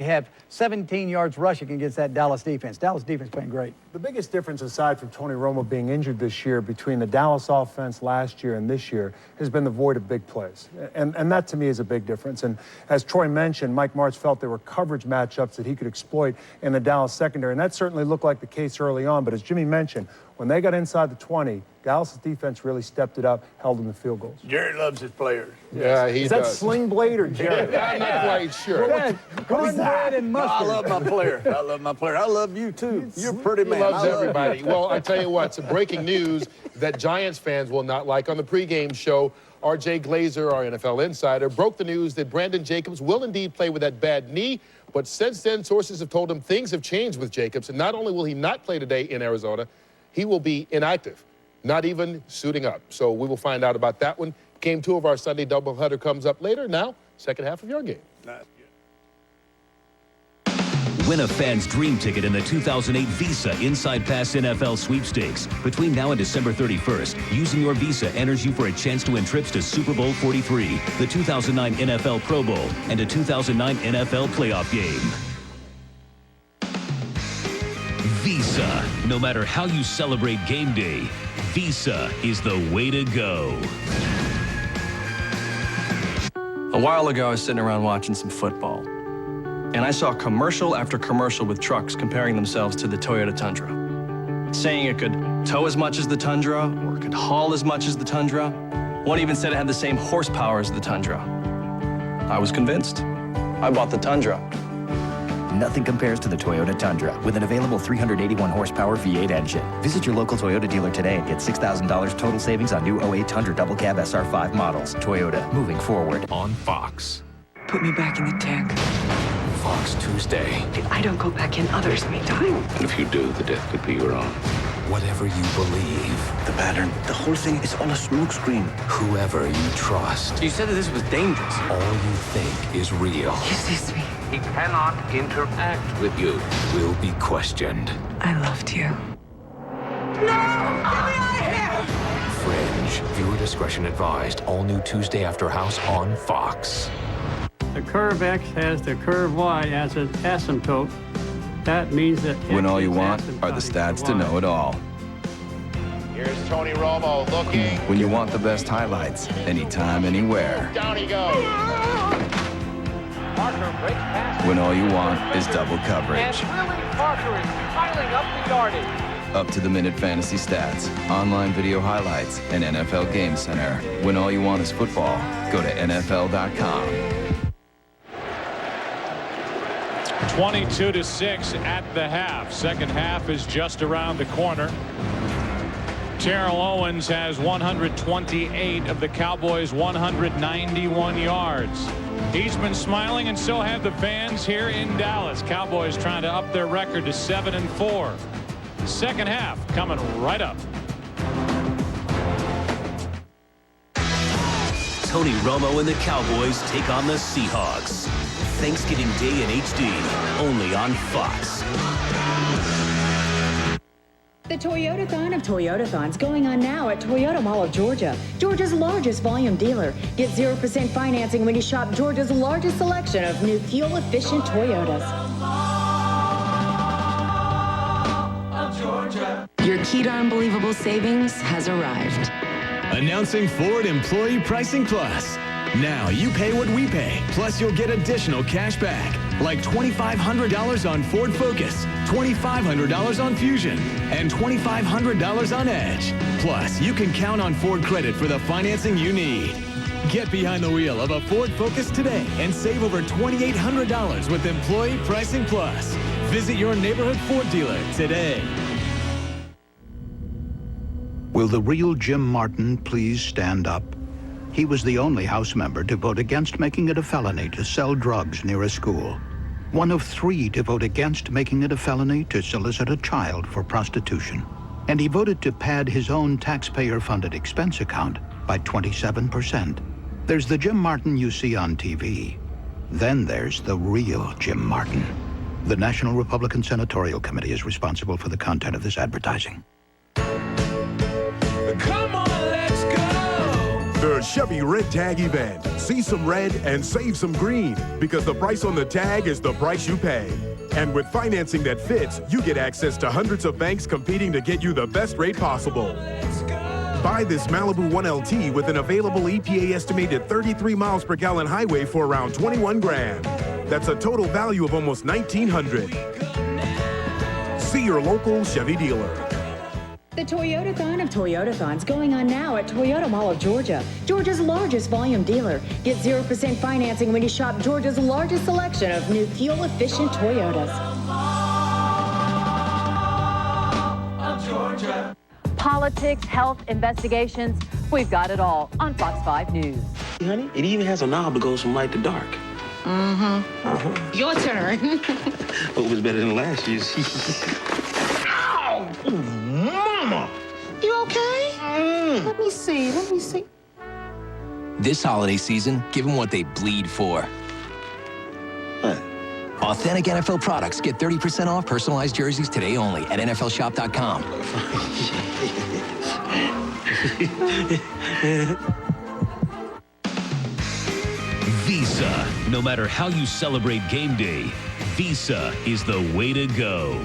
You have 17 yards rushing against that Dallas defense. Dallas defense playing great. The biggest difference, aside from Tony Romo being injured this year, between the Dallas offense last year and this year has been the void of big plays. And that, to me, is a big difference. And as Troy mentioned, Mike Martz felt there were coverage matchups that he could exploit in the Dallas secondary. And that certainly looked like the case early on. But as Jimmy mentioned, when they got inside the 20, Dallas' defense really stepped it up, held them to field goals. Jared loves his players. Yeah, he does. Is that Sling Blade or Jared? I'm not quite sure. Cornbread and mustard. I love my player. I love my player. I love you, too. You're a pretty man. He loves everybody. Well, I tell you what, some breaking news that Giants fans will not like. On the pregame show, R.J. Glazer, our NFL insider, broke the news that Brandon Jacobs will indeed play with that bad knee. But since then, sources have told him things have changed with Jacobs. And not only will he not play today in Arizona, he will be inactive, not even suiting up. So we will find out about that one. Game 2 of our Sunday doubleheader comes up later. Now, second half of your game. Win a fan's dream ticket in the 2008 Visa Inside Pass NFL Sweepstakes. Between now and December 31st, using your Visa enters you for a chance to win trips to Super Bowl 43, the 2009 NFL Pro Bowl, and a 2009 NFL playoff game. Visa. No matter how you celebrate game day, Visa is the way to go. A while ago, I was sitting around watching some football, and I saw commercial after commercial with trucks comparing themselves to the Toyota Tundra, saying it could tow as much as the Tundra or it could haul as much as the Tundra. One even said it had the same horsepower as the Tundra. I was convinced. I bought the Tundra. Nothing compares to the Toyota Tundra with an available 381 horsepower V8 engine. Visit your local Toyota dealer today and get $6,000 total savings on new 08 Tundra double cab SR5 models. Toyota, moving forward. On Fox. Put me back in the tank. Fox Tuesday. If I don't go back in, others may die. And if you do, the death could be your own. Whatever you believe. The pattern. The whole thing is all a smokescreen. Whoever you trust. You said that this was dangerous. All you think is real. He sees me. He cannot interact with you. Will be questioned. I loved you. No! Get me out of here! Fringe. Viewer discretion advised. All new Tuesday after House on Fox. The curve X has the curve Y as an asymptote. That means that when all you want are the stats to know it all. Here's Tony Romo looking. When you want the best highlights, anytime, anywhere. Down he goes. Parker breaks past. When all you want is double coverage. And Willie Parker is piling up the yardage. Up-to-the-minute fantasy stats, online video highlights, and NFL Game Center. When all you want is football, go to NFL.com. 22-6 at the half. Second half is just around the corner. Terrell Owens has 128 of the Cowboys' 191 yards. He's been smiling, and so have the fans here in Dallas. Cowboys trying to up their record to 7-4. Second half coming right up. Tony Romo and the Cowboys take on the Seahawks. Thanksgiving Day in HD, only on Fox. The Toyotathon of Toyotathons going on now at Toyota Mall of Georgia, Georgia's largest volume dealer. Get 0% financing when you shop Georgia's largest selection of new fuel-efficient Toyotas. Your key to unbelievable savings has arrived. Announcing Ford Employee Pricing Plus. Now you pay what we pay, plus you'll get additional cash back, like $2,500 on Ford Focus, $2,500 on Fusion, and $2,500 on Edge. Plus, you can count on Ford credit for the financing you need. Get behind the wheel of a Ford Focus today and save over $2,800 with Employee Pricing Plus. Visit your neighborhood Ford dealer today. Will the real Jim Martin please stand up? He was the only House member to vote against making it a felony to sell drugs near a school. One of 3 to vote against making it a felony to solicit a child for prostitution. And he voted to pad his own taxpayer-funded expense account by 27%. There's the Jim Martin you see on TV. Then there's the real Jim Martin. The National Republican Senatorial Committee is responsible for the content of this advertising. Come on, let's go! The Chevy Red Tag event. See some red and save some green because the price on the tag is the price you pay. And with financing that fits, you get access to hundreds of banks competing to get you the best rate possible. Buy this Malibu 1LT with an available EPA estimated 33 miles per gallon highway for around 21 grand. That's a total value of almost $1,900. See your local Chevy dealer. The Toyota-thon of Toyotathons going on now at Toyota Mall of Georgia, Georgia's largest volume dealer. Get 0% financing when you shop Georgia's largest selection of new fuel-efficient Toyotas. Of Georgia. Politics, health, investigations. We've got it all on Fox 5 News. Honey, it even has a knob that goes from light to dark. Mm-hmm. Your turn. Hope it was better than last year's. Ow! Ooh, Mama! You okay? Let me see. This holiday season, give them what they bleed for. What? Authentic NFL products. Get 30% off personalized jerseys today only at NFLshop.com. Visa. No matter how you celebrate game day, Visa is the way to go.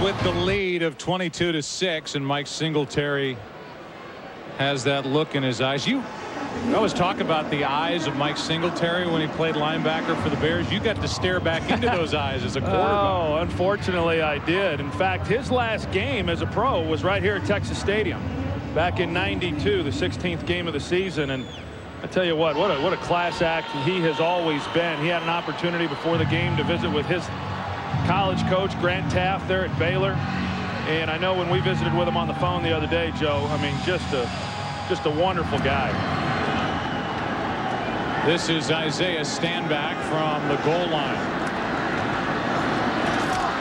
With the lead of 22-6, and Mike Singletary has that look in his eyes. You always talk about the eyes of Mike Singletary when he played linebacker for the Bears. You got to stare back into those eyes as a quarterback. Oh, unfortunately I did. In fact, his last game as a pro was right here at Texas Stadium back in '92, the 16th game of the season. And I tell you what a class act he has always been. He had an opportunity before the game to visit with his college coach Grant Taft there at Baylor, and I know when we visited with him on the phone the other day, Joe, I mean, just a wonderful guy. This is Isaiah Stanback from the goal line,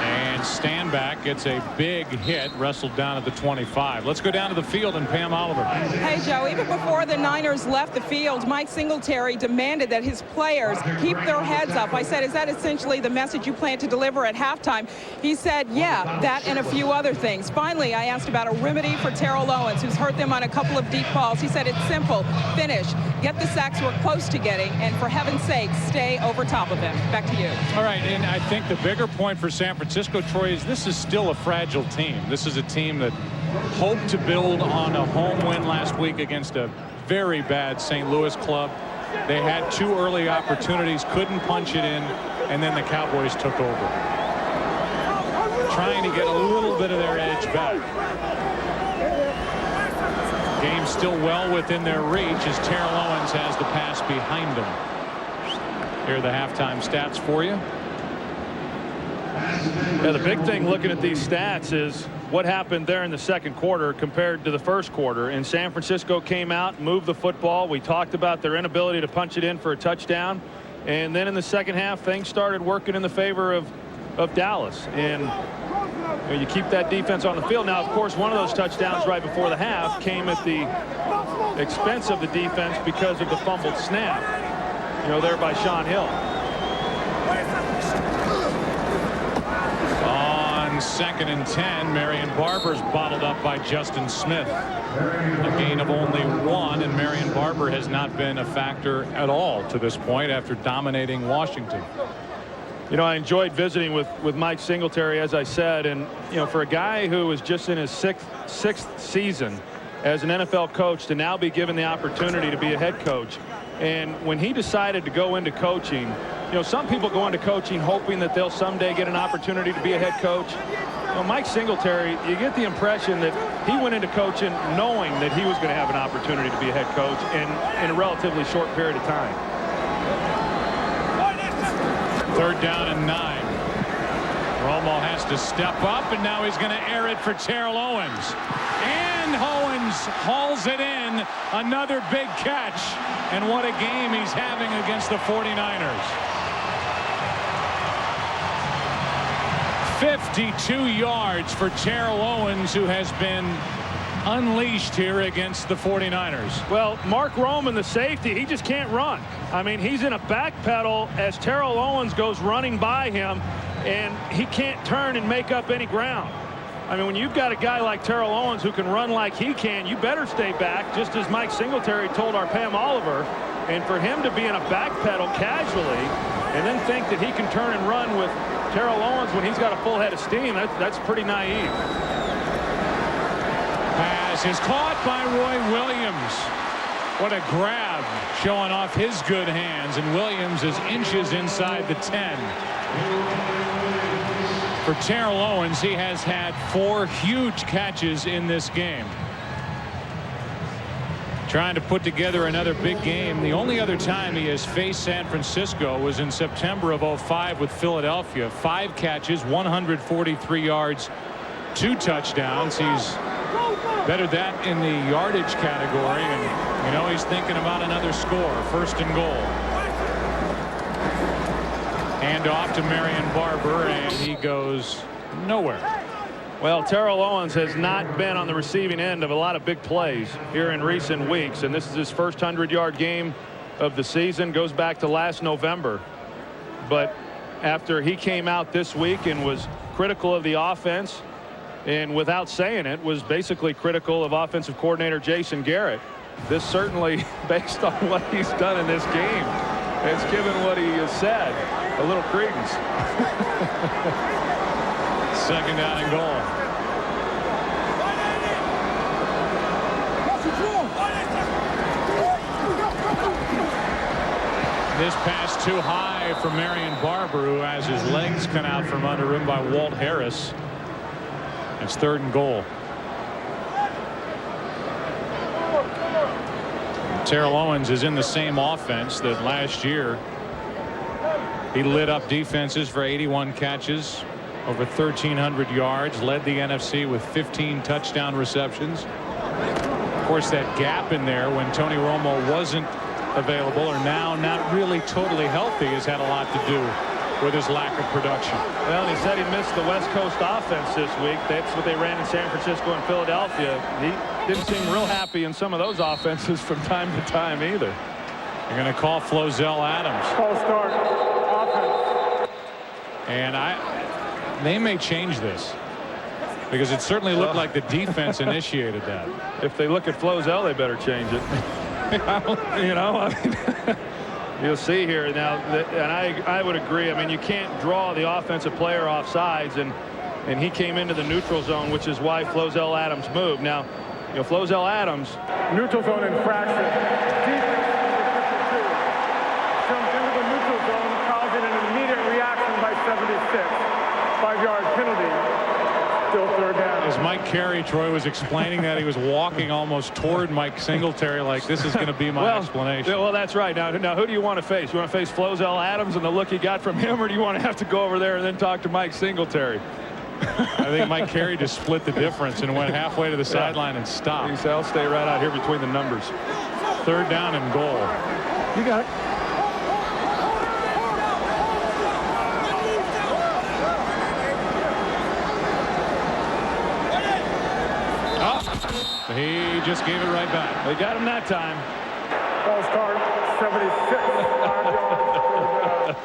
and Stanback gets a big hit, wrestled down at the 25. Let's go down to the field and Pam Oliver. Hey, Joe, even before the Niners left the field, Mike Singletary demanded that his players keep their heads up. I said, is that essentially the message you plan to deliver at halftime? He said, yeah, that and a few other things. Finally, I asked about a remedy for Terrell Owens, who's hurt them on a couple of deep balls. He said, it's simple. Finish. Get the sacks we're close to getting, and for heaven's sake, stay over top of him. Back to you. All right, and I think the bigger point for San Francisco, Troy, is this is still a fragile team. This is a team that hoped to build on a home win last week against a very bad St. Louis club. They had two early opportunities, couldn't punch it in, and then the Cowboys took over. Trying to get a little bit of their edge back. Game still well within their reach as Terrell Owens has the pass behind him. Here are the halftime stats for you. Yeah, the big thing looking at these stats is what happened there in the second quarter compared to the first quarter. And San Francisco came out, moved the football. We talked about their inability to punch it in for a touchdown. And then in the second half, things started working in the favor of Dallas. And you keep that defense on the field. Now, of course, one of those touchdowns right before the half came at the expense of the defense because of the fumbled snap, there by Shaun Hill. On 2nd and 10, Marion Barber's bottled up by Justin Smith. A gain of only 1, and Marion Barber has not been a factor at all to this point after dominating Washington. I enjoyed visiting with Mike Singletary, as I said, and for a guy who was just in his sixth season as an NFL coach to now be given the opportunity to be a head coach. And when he decided to go into coaching, some people go into coaching hoping that they'll someday get an opportunity to be a head coach. Mike Singletary, you get the impression that he went into coaching knowing that he was going to have an opportunity to be a head coach in a relatively short period of time. 3rd down and 9. Romo has to step up, and now he's going to air it for Terrell Owens. And Owens hauls it in. Another big catch. And what a game he's having against the 49ers. 52 yards for Terrell Owens, who has been unleashed here against the 49ers. Well, Mark Roman, the safety, he just can't run. I mean, he's in a back pedal as Terrell Owens goes running by him, and he can't turn and make up any ground. I mean, when you've got a guy like Terrell Owens who can run like he can, you better stay back, just as Mike Singletary told our Pam Oliver. And for him to be in a back pedal casually and then think that he can turn and run with Terrell Owens when he's got a full head of steam, that's pretty naive. Pass is caught by Roy Williams. What a grab, showing off his good hands, and Williams is inches inside the 10. For Terrell Owens, he has had 4 huge catches in this game. Trying to put together another big game. The only other time he has faced San Francisco was in September of '05 with Philadelphia. 5 catches, 143 yards, 2 touchdowns. He's bettered that in the yardage category, and you know he's thinking about another score. 1st and goal. Hand off to Marion Barber, and he goes nowhere. Well, Terrell Owens has not been on the receiving end of a lot of big plays here in recent weeks, and this is his first 100-yard game of the season. Goes back to last November. But after he came out this week and was critical of the offense, and without saying it, was basically critical of offensive coordinator Jason Garrett, this certainly, based on what he's done in this game, it's given what he has said a little credence. 2nd down and goal. This pass too high for Marion Barber, who has his legs cut out from under him by Walt Harris. It's 3rd and goal. Terrell Owens is in the same offense that last year he lit up defenses for 81 catches, over 1,300 yards, led the NFC with 15 touchdown receptions. Of course, that gap in there when Tony Romo wasn't available, or now not really totally healthy, has had a lot to do with his lack of production. Well, he said he missed the West Coast offense this week. That's what they ran in San Francisco and Philadelphia. He didn't seem real happy in some of those offenses from time to time either. They're going to call Flozell Adams. False start. Offense. And they may change this, because it certainly looked like the defense initiated that. If they look at Flozell, they better change it. You know, I mean, you'll see here now, and I would agree. I mean, you can't draw the offensive player off sides, and he came into the neutral zone, which is why Flozell Adams moved. Now, you know, Flozell Adams. Neutral zone infraction. Defense comes into the neutral zone, causing an immediate reaction by 76. 5-yard penalty. Still 3rd down. As Mike Carey, Troy, was explaining that, he was walking almost toward Mike Singletary like, this is going to be my explanation. Well, that's right. Now, who do you want to face? You want to face Flozell Adams and the look he got from him, or do you want to have to go over there and then talk to Mike Singletary? I think Mike Carey just split the difference and went halfway to the sideline and stopped. He said, I'll stay right out here between the numbers. 3rd down and goal. You got it. He just gave it right back. They got him that time. False start, 76. 5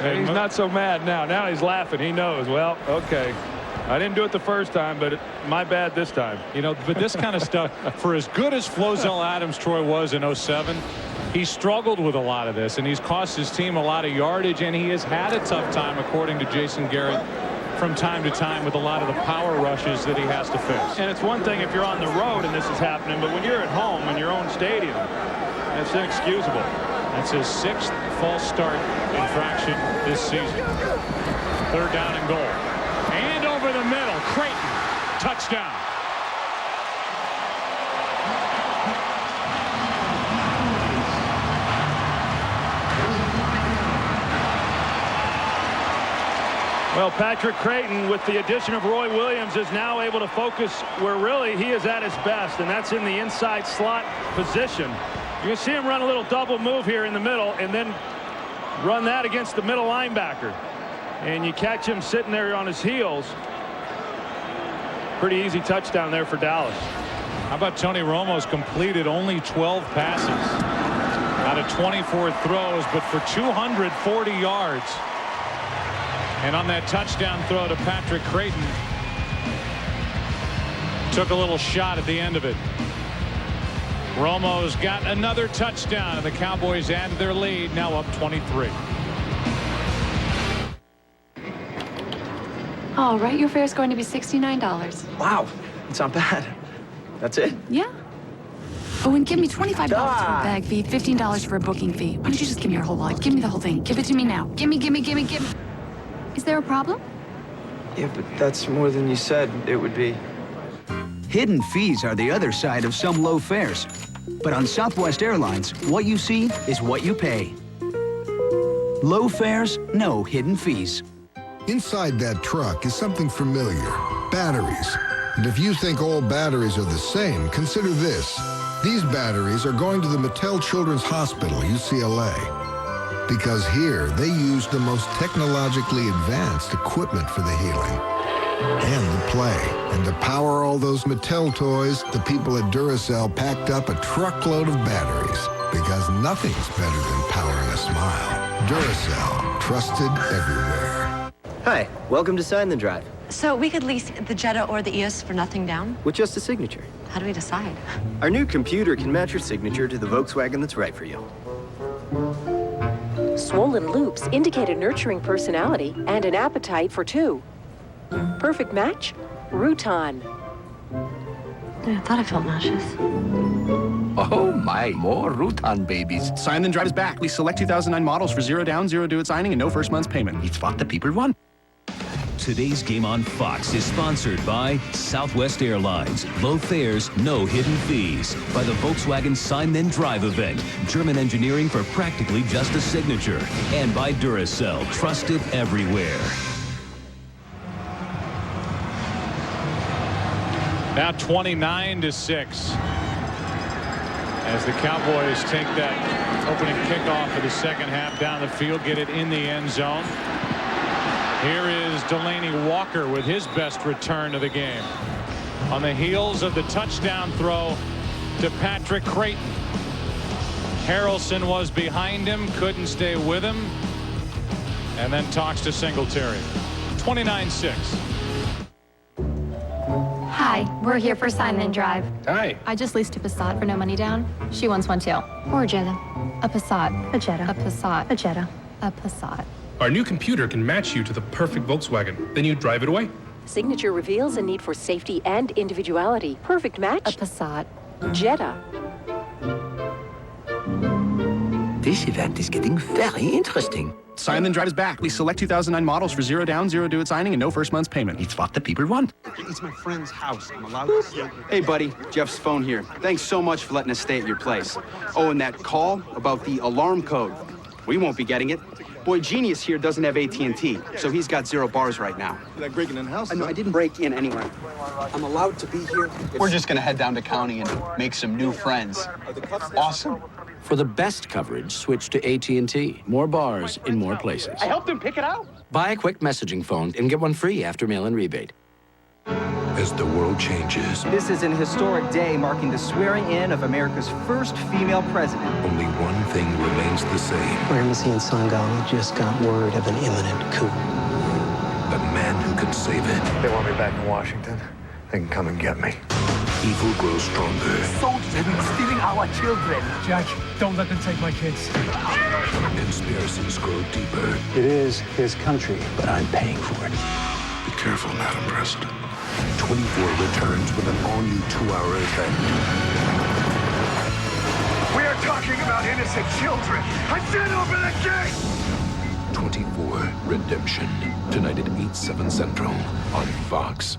yards. He's not so mad now. Now he's laughing. He knows. Well, okay. I didn't do it the first time, but my bad this time. You know, but this kind of stuff, for as good as Flozell Adams, Troy, was in '07, he struggled with a lot of this, and he's cost his team a lot of yardage, and he has had a tough time, according to Jason Garrett, from time to time with a lot of the power rushes that he has to face. And it's one thing if you're on the road and this is happening, but when you're at home in your own stadium, it's inexcusable. That's his 6th false start infraction this season. 3rd down and goal. And over the middle, Crayton, touchdown. Well, know, Patrick Crayton, with the addition of Roy Williams, is now able to focus where really he is at his best, and that's in the inside slot position. You can see him run a little double move here in the middle and then run that against the middle linebacker. And you catch him sitting there on his heels. Pretty easy touchdown there for Dallas. How about Tony Romo's completed only 12 passes out of 24 throws, but for 240 yards. And on that touchdown throw to Patrick Crayton, took a little shot at the end of it. Romo's got another touchdown, and the Cowboys add to their lead, now up 23. All right, your fare is going to be $69. Wow, it's not bad. That's it? Yeah. Oh, and give me $25 for a bag fee, $15 for a booking fee. Why don't you just give me your whole wallet? Give me the whole thing. Give it to me now. Give me. Is there a problem? Yeah, but that's more than you said it would be. Hidden fees are the other side of some low fares. But on Southwest Airlines, what you see is what you pay. Low fares, no hidden fees. Inside that truck is something familiar, batteries. And if you think all batteries are the same, consider this. These batteries are going to the Mattel Children's Hospital, UCLA. Because here, they use the most technologically advanced equipment for the healing and the play. And to power all those Mattel toys, the people at Duracell packed up a truckload of batteries. Because nothing's better than powering a smile. Duracell, trusted everywhere. Hi, welcome to Sign Then Drive. So we could lease the Jetta or the EOS for nothing down? With just a signature. How do we decide? Our new computer can match your signature to the Volkswagen that's right for you. Swollen loops indicate a nurturing personality and an appetite for two. Perfect match? Rutan. I thought I felt nauseous. Oh my, more Rutan babies. Sign Then Drive is back. We select 2009 models for 0 down, 0 due at signing, and no first month's payment. It's what the people want. Today's game on Fox is sponsored by Southwest Airlines. Low fares, no hidden fees. By the Volkswagen Sign Then Drive event. German engineering for practically just a signature. And by Duracell, trusted everywhere. Now 29-6. As the Cowboys take that opening kickoff of the second half down the field, get it in the end zone. Here is Delaney Walker with his best return of the game. On the heels of the touchdown throw to Patrick Crayton. Harrelson was behind him, couldn't stay with him, and then talks to Singletary. 29-6. Hi, we're here for Sign Then Drive. Hi. I just leased a Passat for no money down. She wants one too. Or a Jetta. A Passat. A Jetta. A Passat. A Jetta. A Passat. Our new computer can match you to the perfect Volkswagen. Then you drive it away. Signature reveals a need for safety and individuality. Perfect match? A Passat. Jetta. This event is getting very interesting. Sign Then Drive is back. We select 2009 models for 0 down, 0 due at signing, and no first month's payment. It's what the people want. It's my friend's house. I'm allowed to see it. Hey, buddy. Jeff's phone here. Thanks so much for letting us stay at your place. Oh, and that call about the alarm code. We won't be getting it. Boy, Genius here doesn't have AT&T, so he's got 0 bars right now. Like breaking in the house? No, I didn't break in anywhere. I'm allowed to be here. We're just gonna head down to county and make some new friends. Awesome. For the best coverage, switch to AT&T. More bars in more places. I helped him pick it out. Buy a quick messaging phone and get one free after mail-in rebate. As the world changes, This is an historic day marking the swearing in of America's first female president. only one thing remains the same. Our embassy in Sangal just got word of an imminent coup. The man who can save it. They want me back in Washington. They can come and get me. Evil grows stronger. Soldiers have been stealing our children. Jack, don't let them take my kids. Conspiracies grow deeper. It is his country, but I'm paying for it. Be careful, Madam President. 24 returns with an all-new 2-hour event. We are talking about innocent children. I said open the gate! 24 Redemption. Tonight at 8, 7 Central on Fox.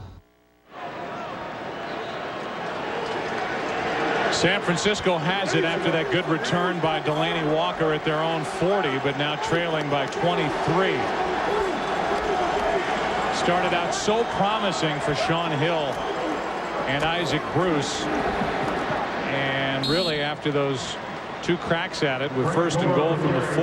San Francisco has it after that good return by Delaney Walker at their own 40, but now trailing by 23. Started out so promising for Shaun Hill and Isaac Bruce. And really after those 2 cracks at it with 1st and goal from the 4,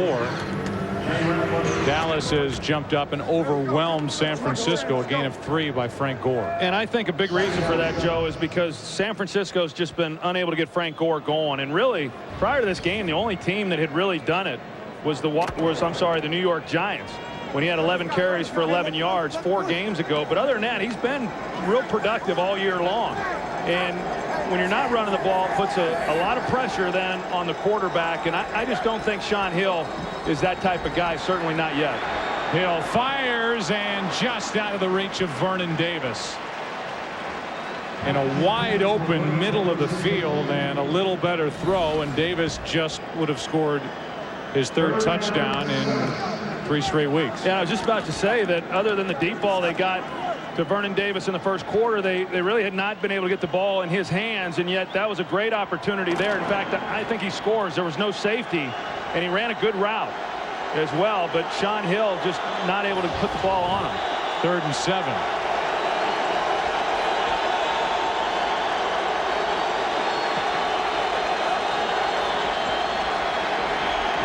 Dallas has jumped up and overwhelmed San Francisco, a gain of 3 by Frank Gore. And I think a big reason for that, Joe, is because San Francisco's just been unable to get Frank Gore going. And really, prior to this game, the only team that had really done it was the New York Giants, when he had 11 carries for 11 yards 4 games ago. But other than that, he's been real productive all year long. And when you're not running the ball, it puts a lot of pressure then on the quarterback. And I just don't think Shaun Hill is that type of guy, certainly not yet. Hill fires and just out of the reach of Vernon Davis. In a wide open middle of the field and a little better throw, and Davis just would have scored his 3rd touchdown in 3 straight weeks. Yeah, I was just about to say that other than the deep ball they got to Vernon Davis in the 1st quarter, they really had not been able to get the ball in his hands, and yet that was a great opportunity there. In fact, I think he scores. There was no safety, and he ran a good route as well, but Shaun Hill just not able to put the ball on him. 3rd and 7.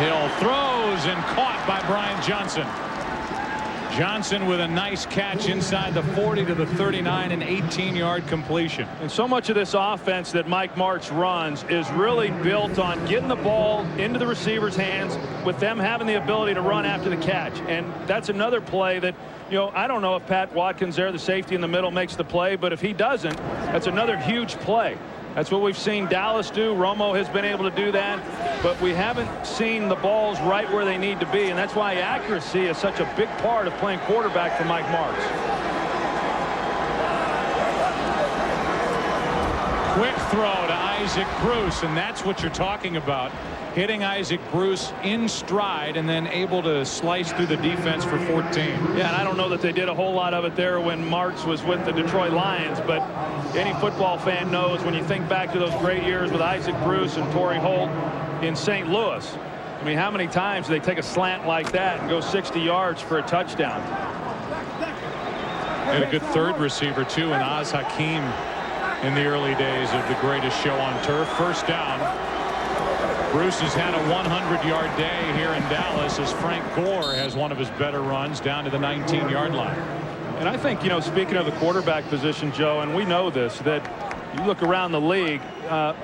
Hill throws and caught by Brian Johnson. Johnson with a nice catch inside the 40 to the 39, an 18-yard completion. And so much of this offense that Mike Martz runs is really built on getting the ball into the receiver's hands with them having the ability to run after the catch. And that's another play that, you know, I don't know if Pat Watkins there, the safety in the middle, makes the play, but if he doesn't, that's another huge play. That's what we've seen Dallas do. Romo has been able to do that, but we haven't seen the balls right where they need to be, and that's why accuracy is such a big part of playing quarterback for Mike Martz. Quick throw to Isaac Bruce, and that's what you're talking about. Hitting Isaac Bruce in stride and then able to slice through the defense for 14. Yeah, and I don't know that they did a whole lot of it there when Martz was with the Detroit Lions, but any football fan knows when you think back to those great years with Isaac Bruce and Torrey Holt in St. Louis. I mean, how many times do they take a slant like that and go 60 yards for a touchdown? Had a good 3rd receiver, too, in Oz Hakeem in the early days of the greatest show on turf. 1st down. Bruce has had a 100-yard day here in Dallas as Frank Gore has one of his better runs down to the 19-yard line. And I think, you know, speaking of the quarterback position, Joe, and we know this, that you look around the league,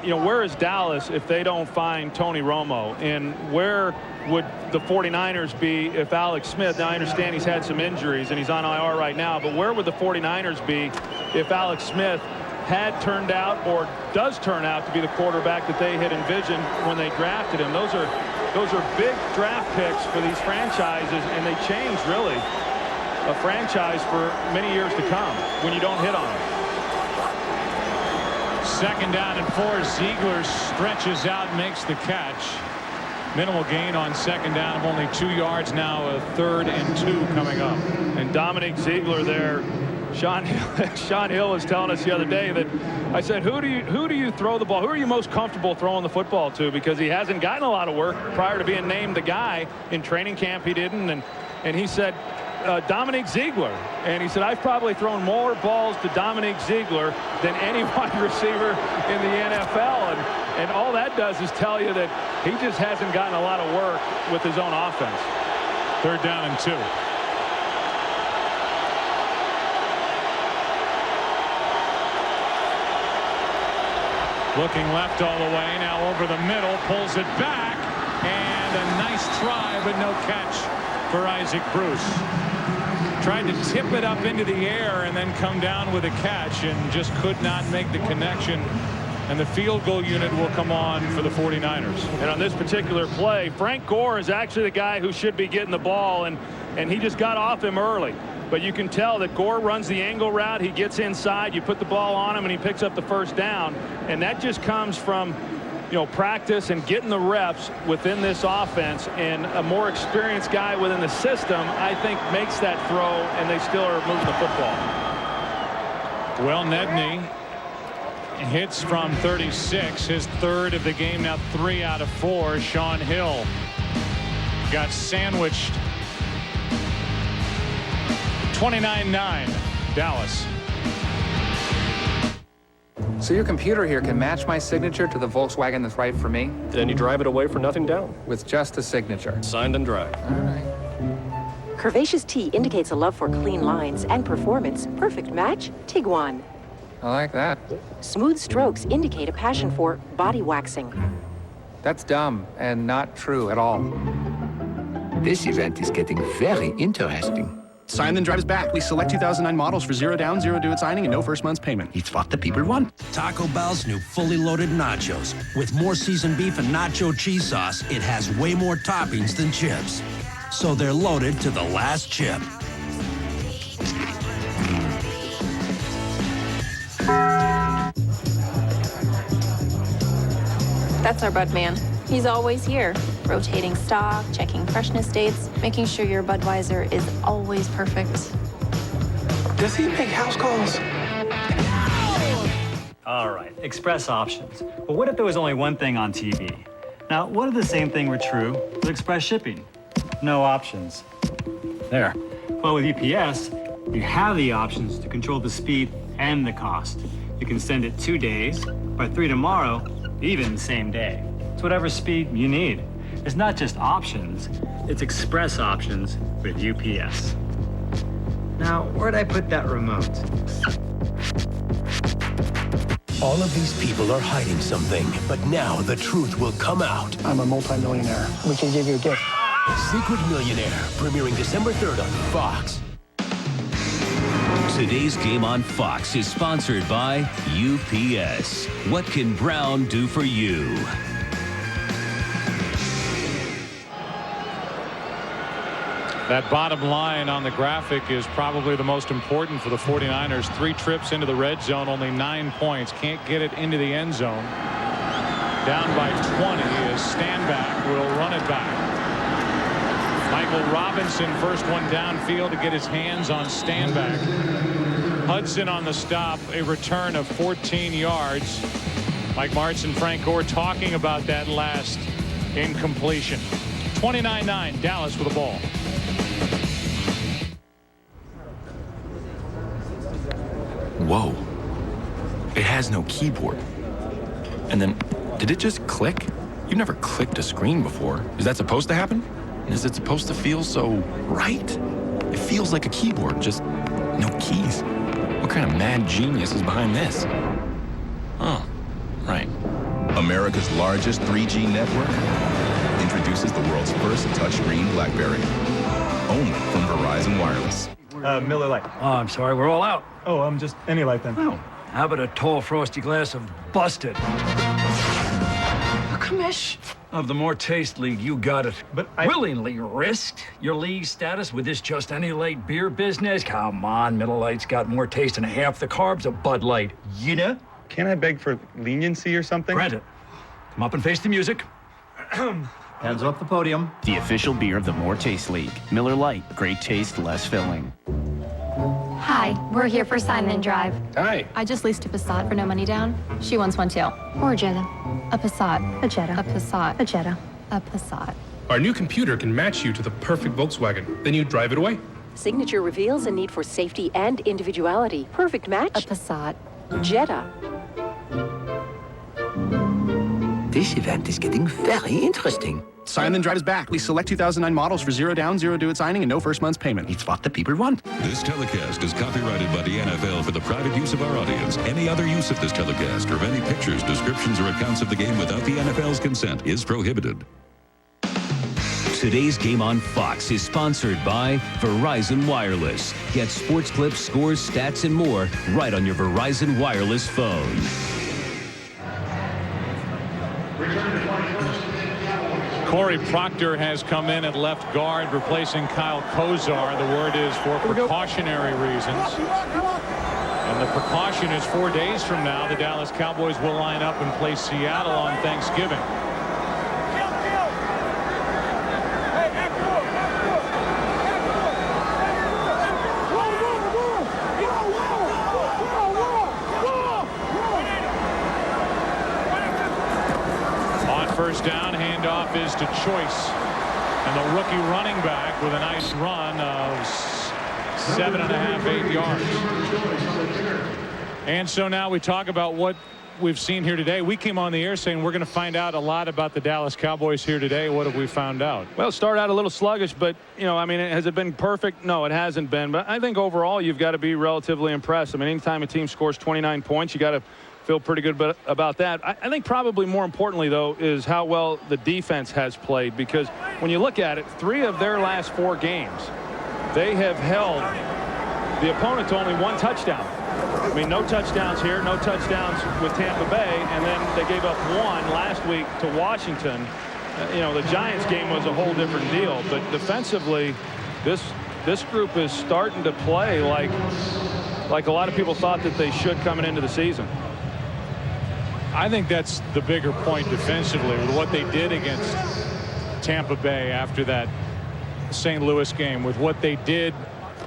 you know, where is Dallas if they don't find Tony Romo? And where would the 49ers be if Alex Smith, now I understand he's had some injuries and he's on IR right now, but where would the 49ers be if Alex Smith had turned out or does turn out to be the quarterback that they had envisioned when they drafted him? Those are big draft picks for these franchises, and they change really a franchise for many years to come when you don't hit on them. 2nd down and 4. Ziegler stretches out, makes the catch. Minimal gain on 2nd down of only 2 yards. Now a 3rd and 2 coming up. And Dominic Ziegler there. Shaun Hill was telling us the other day that I said, who do you throw the ball? Who are you most comfortable throwing the football to? Because he hasn't gotten a lot of work prior to being named the guy. In training camp he didn't, and he said Dominic Ziegler, and he said I've probably thrown more balls to Dominic Ziegler than any wide receiver in the NFL, and all that does is tell you that he just hasn't gotten a lot of work with his own offense. 3rd down and 2. Looking left all the way, now over the middle, pulls it back, and a nice try, but no catch for Isaac Bruce. Tried to tip it up into the air and then come down with a catch and just could not make the connection. And the field goal unit will come on for the 49ers. And on this particular play, Frank Gore is actually the guy who should be getting the ball, and he just got off him early. But you can tell that Gore runs the angle route. He gets inside. You put the ball on him, and he picks up the 1st down. And that just comes from, you know, practice and getting the reps within this offense. And a more experienced guy within the system, I think, makes that throw, and they still are moving the football. Well, Nedney hits from 36, his 3rd of the game, now 3 out of 4. Shaun Hill got sandwiched 29-9, Dallas. So your computer here can match my signature to the Volkswagen that's right for me? Then you drive it away for nothing down. With just a signature. Signed and drive. All right. Curvaceous T indicates a love for clean lines and performance. Perfect match, Tiguan. I like that. Smooth strokes indicate a passion for body waxing. That's dumb and not true at all. This event is getting very interesting. Sign then drive is back. We select 2009 models for 0 down, 0 due at signing, and no first month's payment. It's what the people want. Taco Bell's new fully loaded nachos. With more seasoned beef and nacho cheese sauce, it has way more toppings than chips. So they're loaded to the last chip. That's our bud man. He's always here, rotating stock, checking freshness dates, making sure your Budweiser is always perfect. Does he make house calls? All right, express options. But what if there was only one thing on TV? Now, what if the same thing were true with express shipping? No options. There. Well, with UPS, you have the options to control the speed and the cost. You can send it 2 days, by 3 tomorrow, even the same day. It's whatever speed you need. It's not just options, it's express options with UPS. Now, where'd I put that remote? All of these people are hiding something, but now the truth will come out. I'm a multimillionaire. We can give you a gift. Secret Millionaire, premiering December 3rd on Fox. Today's game on Fox is sponsored by UPS. What can Brown do for you? That bottom line on the graphic is probably the most important for the 49ers. 3 trips into the red zone, only 9 points. Can't get it into the end zone. Down by 20 as Stanback will run it back. Michael Robinson, first one downfield to get his hands on Stanback. Hudson on the stop, a return of 14 yards. Mike Martz and Frank Gore talking about that last incompletion. 29-9, Dallas with the ball. Whoa. It has no keyboard. And then, did it just click? You've never clicked a screen before. Is that supposed to happen? And is it supposed to feel so right? It feels like a keyboard, just no keys. What kind of mad genius is behind this? Oh, right. America's largest 3G network introduces the world's first touchscreen BlackBerry. Only from Verizon Wireless. Miller Lite. Oh, I'm sorry, we're all out. Oh, just any light then. Oh, how about a tall, frosty glass of busted? Commish. Of the More Taste League, you got it. But I willingly risked your league status with this just any light beer business? Come on, Miller Lite's got more taste and half the carbs of Bud Light. You know? Can't I beg for leniency or something? Granted. Come up and face the music. Hands off the podium. The official beer of the More Taste League. Miller Lite. Great taste, less filling. Hi, we're here for Sign and Drive. Hi. I just leased a Passat for no money down. She wants one too. Or a Jetta. A Passat. A Jetta. A Passat. A Jetta. A Passat. Our new computer can match you to the perfect Volkswagen. Then you drive it away. Signature reveals a need for safety and individuality. Perfect match. A Passat. Jetta. This event is getting very interesting. Sign then drive is back. We select 2009 models for 0 down, 0 due at signing, and no first month's payment. It's what the people want. This telecast is copyrighted by the NFL for the private use of our audience. Any other use of this telecast or of any pictures, descriptions, or accounts of the game without the NFL's consent is prohibited. Today's game on Fox is sponsored by Verizon Wireless. Get sports clips, scores, stats, and more right on your Verizon Wireless phone. Corey Proctor has come in at left guard, replacing Kyle Kozar. The word is for precautionary reasons. And the precaution is 4 days from now. The Dallas Cowboys will line up and play Seattle on Thanksgiving. First down, handoff is to Choice. And the rookie running back with a nice run of 7.5, 8 yards. And so now we talk about what we've seen here today. We came on the air saying we're going to find out a lot about the Dallas Cowboys here today. What have we found out? Well, start out a little sluggish, but, you know, I mean, has it been perfect? No, it hasn't been. But I think overall you've got to be relatively impressed. I mean, anytime a team scores 29 points, you got to feel pretty good about that. I think probably more importantly, though, is how well the defense has played, because when you look at it, 3 of their last 4 games, they have held the opponent to only 1 touchdown. I mean, no touchdowns here, no touchdowns with Tampa Bay, and then they gave up 1 last week to Washington. You know, the Giants game was a whole different deal, but defensively, this group is starting to play like a lot of people thought that they should coming into the season. I think that's the bigger point defensively with what they did against Tampa Bay after that St. Louis game, with what they did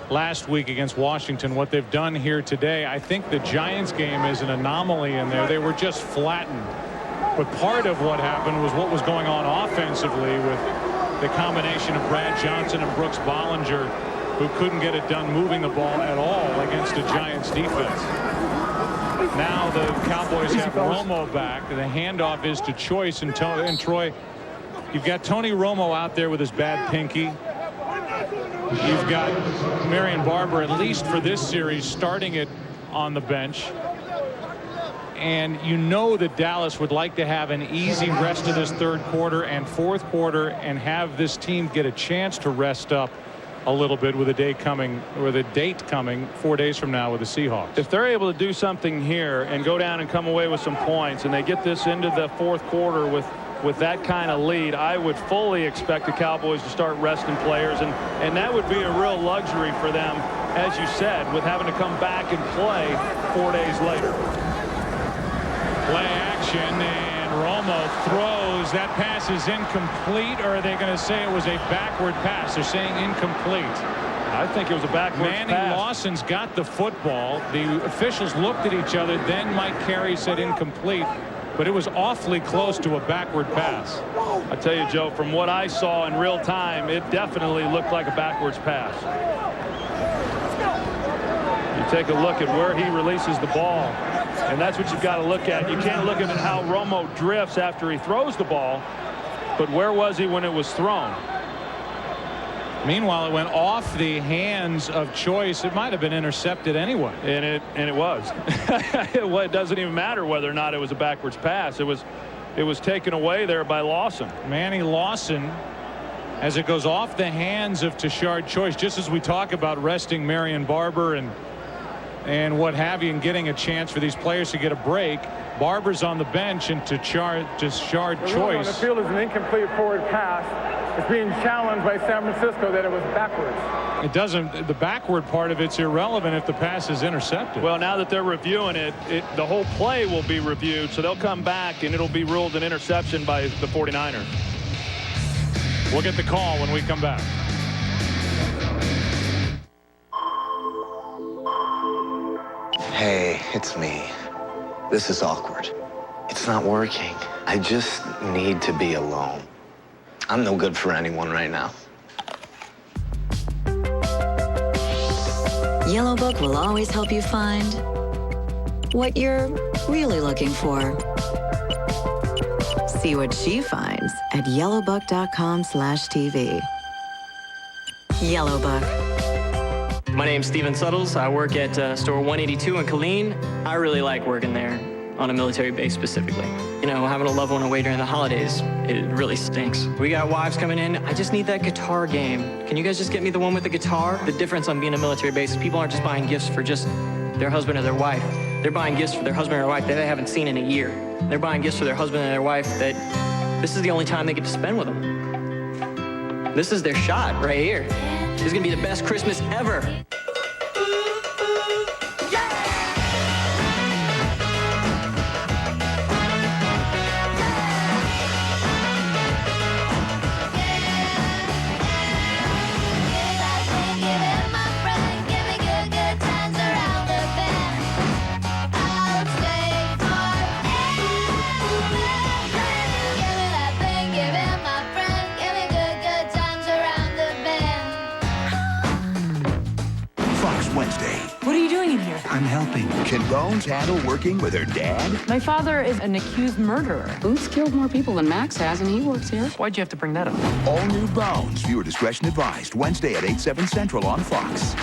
last week against Washington, what they've done here today. I think the Giants game is an anomaly in there. They were just flattened. But part of what happened was what was going on offensively with the combination of Brad Johnson and Brooks Bollinger, who couldn't get it done moving the ball at all against the Giants defense. Now the Cowboys have Romo back. The handoff is to Choice and Troy. You've got Tony Romo out there with his bad pinky. You've got Marion Barber, at least for this series, starting it on the bench. And you know that Dallas would like to have an easy rest of this 3rd quarter and 4th quarter and have this team get a chance to rest up a little bit with a date coming 4 days from now with the Seahawks. If they're able to do something here and go down and come away with some points, and they get this into the 4th quarter with that kind of lead, I would fully expect the Cowboys to start resting players, and that would be a real luxury for them, as you said, with having to come back and play 4 days later. Play action, and Romo throws. That pass is incomplete, or are they going to say it was a backward pass? They're saying incomplete. I think it was a backward pass. Manny Lawson's got the football. The officials looked at each other. Then Mike Carey said incomplete, but it was awfully close to a backward pass. I tell you, Joe, from what I saw in real time, it definitely looked like a backwards pass. You take a look at where he releases the ball, and that's what you've got to look at. You can't look at how Romo drifts after he throws the ball, but where was he when it was thrown? Meanwhile, it went off the hands of Choice. It might have been intercepted anyway. And it was. It doesn't even matter whether or not it was a backwards pass. It was taken away there by Lawson. Manny Lawson, as it goes off the hands of Tashard Choice, just as we talk about resting Marion Barber and what have you, and getting a chance for these players to get a break. Barber's on the bench, and Tashard Choice. The field is an incomplete forward pass. It's being challenged by San Francisco that it was backwards. It doesn't. The backward part of it's irrelevant if the pass is intercepted. Well, now that they're reviewing it, the whole play will be reviewed, so they'll come back and it'll be ruled an interception by the 49ers. We'll get the call when we come back. Hey, it's me. This is awkward. It's not working. I just need to be alone. I'm no good for anyone right now. Yellow Book will always help you find what you're really looking for. See what she finds at yellowbook.com/TV. Yellow Book. My name's Steven Suttles. I work at store 182 in Killeen. I really like working there, on a military base specifically. You know, having a loved one away during the holidays, it really stinks. We got wives coming in. I just need that guitar game. Can you guys just get me the one with the guitar? The difference on being a military base is people aren't just buying gifts for just their husband or their wife. They're buying gifts for their husband or wife that they haven't seen in a year. They're buying gifts for their husband and their wife that this is the only time they get to spend with them. This is their shot right here. This is gonna be the best Christmas ever. helping. Can Bones handle working with her dad? My father is an accused murderer. Booth's killed more people than Max has, and he works here. Why'd you have to bring that up? All new Bones. Viewer discretion advised. Wednesday at 8/7 Central on Fox.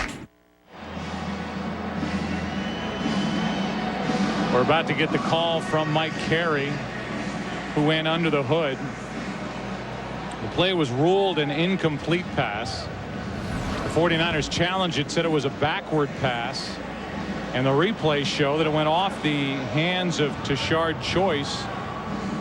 We're about to get the call from Mike Carey, who went under the hood. The play was ruled an incomplete pass. The 49ers challenged it, said it was a backward pass. And the replays show that it went off the hands of Tashard Choice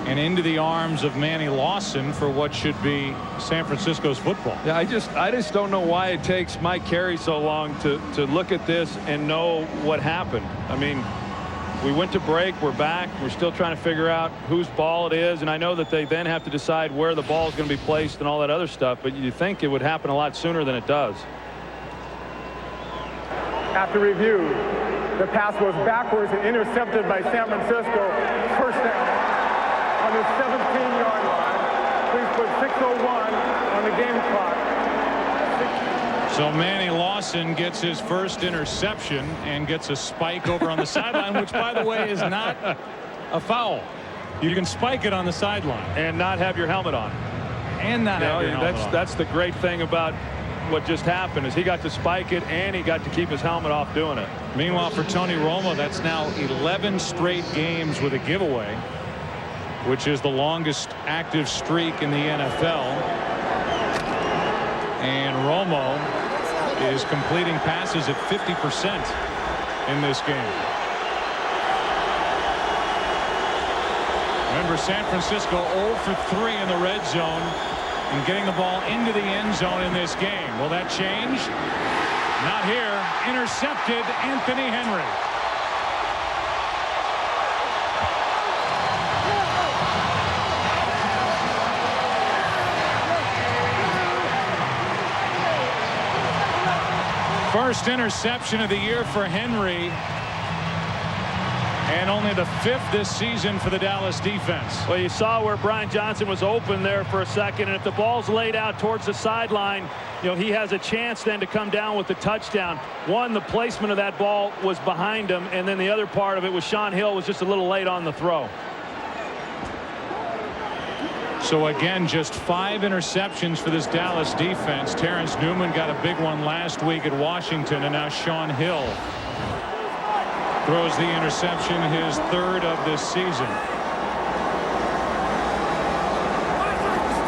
and into the arms of Manny Lawson for what should be San Francisco's football. Yeah, I just don't know why it takes Mike Carey so long to look at this and know what happened. I mean, we went to break, we're back, we're still trying to figure out whose ball it is, and I know that they then have to decide where the ball is going to be placed and all that other stuff, but you think it would happen a lot sooner than it does. After review, the pass was backwards and intercepted by San Francisco. First down on the 17-yard line. Please put 6:01 on the game clock. So Manny Lawson gets his first interception and gets a spike over on the sideline, which, by the way, is not a foul. You can spike it on the sideline and not have your helmet on. And not have your helmet on. That's the great thing about what just happened, is he got to spike it and he got to keep his helmet off doing it. Meanwhile, for Tony Romo, that's now 11 straight games with a giveaway, which is the longest active streak in the NFL. And Romo is completing passes at 50% in this game. Remember, San Francisco 0 for 3 in the red zone and getting the ball into the end zone in this game. Will that change? Not here. Intercepted Anthony Henry. First interception of the year for Henry, and only the 5th this season for the Dallas defense. Well, you saw where Brian Johnson was open there for a second, and if the ball's laid out towards the sideline, you know, he has a chance then to come down with the touchdown. One, the placement of that ball was behind him, and then the other part of it was Shaun Hill was just a little late on the throw. So again, just 5 interceptions for this Dallas defense. Terrence Newman got a big one last week at Washington, and now Shaun Hill throws the interception, his 3rd of this season.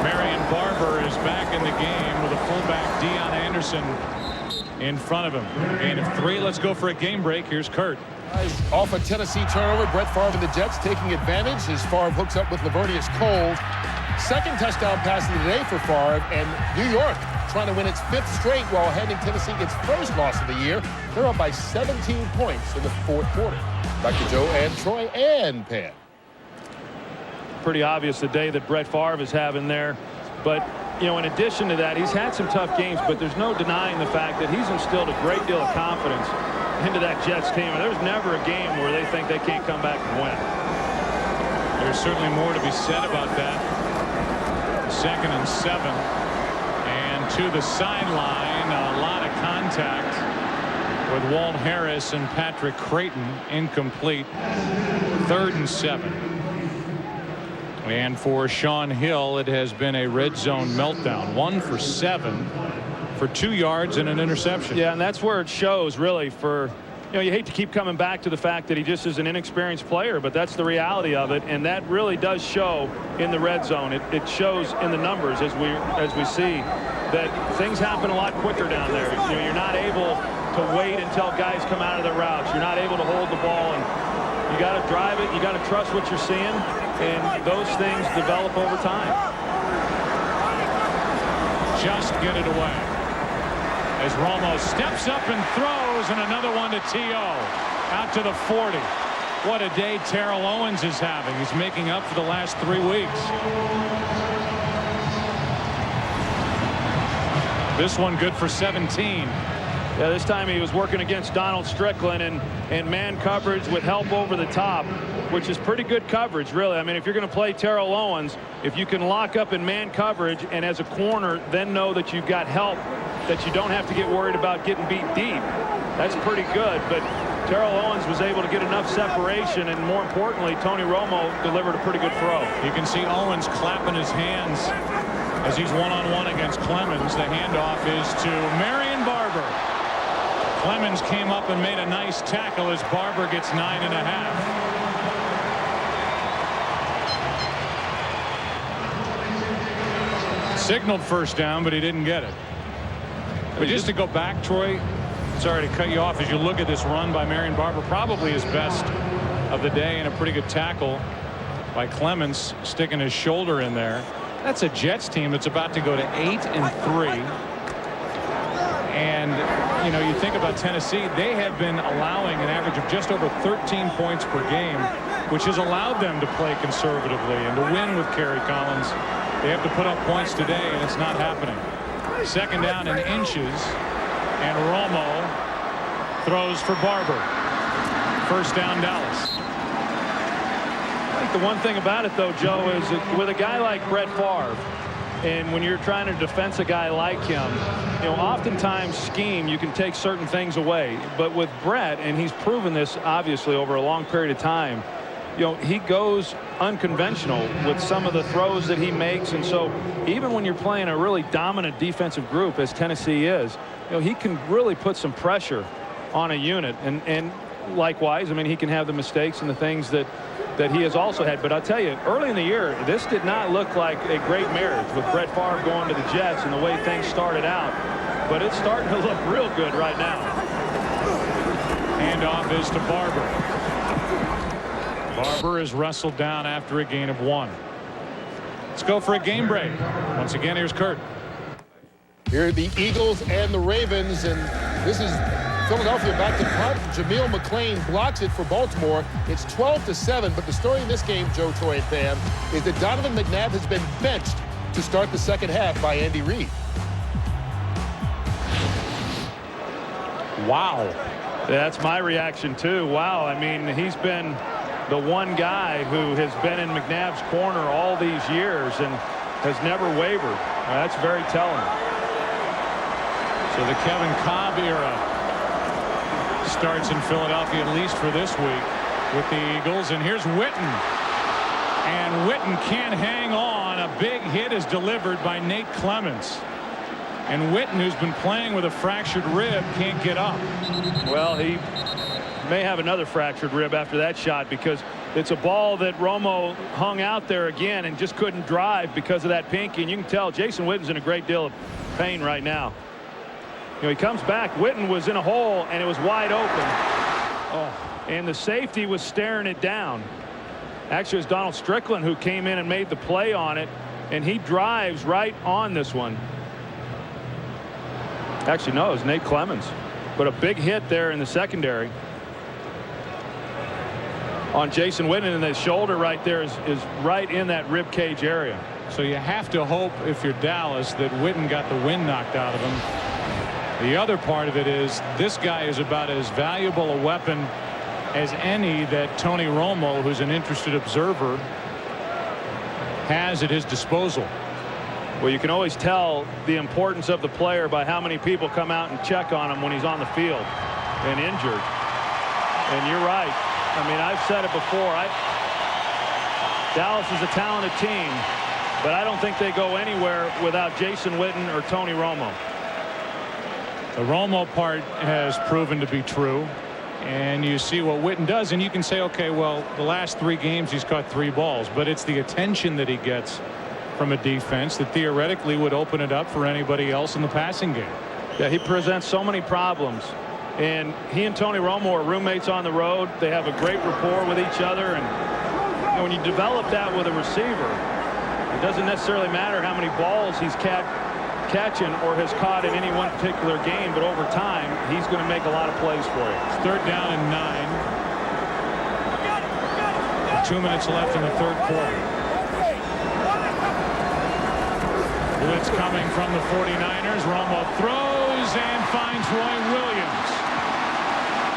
Marion Barber is back in the game with a fullback, Deion Anderson, in front of him. And of 3, let's go for a game break. Here's Kurt. Off a Tennessee turnover, Brett Favre and the Jets taking advantage as Favre hooks up with Lavernius Cole. Second touchdown pass of the day for Favre, and New York trying to win its 5th straight while handing Tennessee its first loss of the year. They're up by 17 points in the 4th quarter. Back to Joe and Troy and Pan. Pretty obvious the day that Brett Favre is having there. But, you know, in addition to that, he's had some tough games, but there's no denying the fact that he's instilled a great deal of confidence into that Jets team. And there's never a game where they think they can't come back and win. There's certainly more to be said about that. 2nd and 7, and to the sideline, a lot of contact with Walt Harris and Patrick Crayton. Incomplete. 3rd and 7, and for Shaun Hill, it has been a red zone meltdown. 1 for 7 for 2 yards and an interception. Yeah, and that's where it shows, really. For, you know, you hate to keep coming back to the fact that he just is an inexperienced player, but that's the reality of it, and that really does show in the red zone. It shows in the numbers as we see that things happen a lot quicker down there. You know, you're not able to wait until guys come out of their routes. You're not able to hold the ball, and you got to drive it. You got to trust what you're seeing, and those things develop over time. Just get it away as Romo steps up and throws, and another one to T.O. out to the 40. What a day Terrell Owens is having. He's making up for the last 3 weeks. This one good for 17. Yeah, this time he was working against Donald Strickland and man coverage with help over the top, which is pretty good coverage, really. I mean, if you're going to play Terrell Owens, if you can lock up in man coverage and as a corner then know that you've got help, that you don't have to get worried about getting beat deep, that's pretty good. But Terrell Owens was able to get enough separation, and more importantly, Tony Romo delivered a pretty good throw. You can see Owens clapping his hands as he's one-on-one against Clemens. The handoff is to Marion Barber. Clemens came up and made a nice tackle as Barber gets 9.5. Signaled first down, but he didn't get it. But just to go back, Troy, sorry to cut you off, as you look at this run by Marion Barber, probably his best of the day, and a pretty good tackle by Clemens, sticking his shoulder in there. That's a Jets team that's about to go to 8-3. And, you know, you think about Tennessee, they have been allowing an average of just over 13 points per game, which has allowed them to play conservatively and to win with Kerry Collins. They have to put up points today, and it's not happening. Second down in inches, and Romo throws for Barber. First down, Dallas. I think the one thing about it, though, Joe, is that with a guy like Brett Favre, and when you're trying to defense a guy like him, you know, oftentimes scheme, you can take certain things away. But with Brett, and he's proven this obviously over a long period of time, you know, he goes unconventional with some of the throws that he makes. And so even when you're playing a really dominant defensive group, as Tennessee is, you know, he can really put some pressure on a unit. And likewise, I mean, he can have the mistakes and the things that he has also had. But I'll tell you, early in the year, this did not look like a great marriage with Brett Favre going to the Jets and the way things started out. But it's starting to look real good right now. Handoff is to Barber. Barber is wrestled down after a gain of 1. Let's go for a game break. Once again, here's Kurt. Here are the Eagles and the Ravens, and this is Philadelphia back to punt. Jameel McClain blocks it for Baltimore. It's 12-7, but the story in this game, Joe, Troy, and Pam, is that Donovan McNabb has been benched to start the second half by Andy Reid. Wow. That's my reaction, too. Wow. I mean, he's been the one guy who has been in McNabb's corner all these years and has never wavered. That's very telling. So the Kevin Cobb era starts in Philadelphia, at least for this week, with the Eagles. And here's Witten. And Witten can't hang on. A big hit is delivered by Nate Clemens. And Witten, who's been playing with a fractured rib, can't get up. Well, he may have another fractured rib after that shot, because it's a ball that Romo hung out there again and just couldn't drive because of that pinky. And you can tell Jason Witten's in a great deal of pain right now. You know, he comes back. Witten was in a hole and it was wide open. Oh, and the safety was staring it down. Actually, it was Donald Strickland who came in and made the play on it, and he drives right on this one. Actually, no, it was Nate Clemens, but a big hit there in the secondary on Jason Witten, and the shoulder right there is right in that rib cage area. So you have to hope, if you're Dallas, that Witten got the wind knocked out of him. The other part of it is this guy is about as valuable a weapon as any that Tony Romo, who's an interested observer, has at his disposal. Well, you can always tell the importance of the player by how many people come out and check on him when he's on the field and injured. And you're right. I mean, I've said it before. Dallas is a talented team, but I don't think they go anywhere without Jason Witten or Tony Romo. The Romo part has proven to be true, and you see what Witten does, and you can say, okay, well, the last 3 games he's caught 3 balls, but it's the attention that he gets from a defense that theoretically would open it up for anybody else in the passing game. Yeah, he presents so many problems, and he and Tony Romo are roommates on the road. They have a great rapport with each other, and you know, when you develop that with a receiver, it doesn't necessarily matter how many balls he's catching or has caught in any one particular game, but over time he's going to make a lot of plays for you. Third down and 9. 2 minutes left in the third quarter. Blitz coming from the 49ers. Romo throws and finds Roy Williams,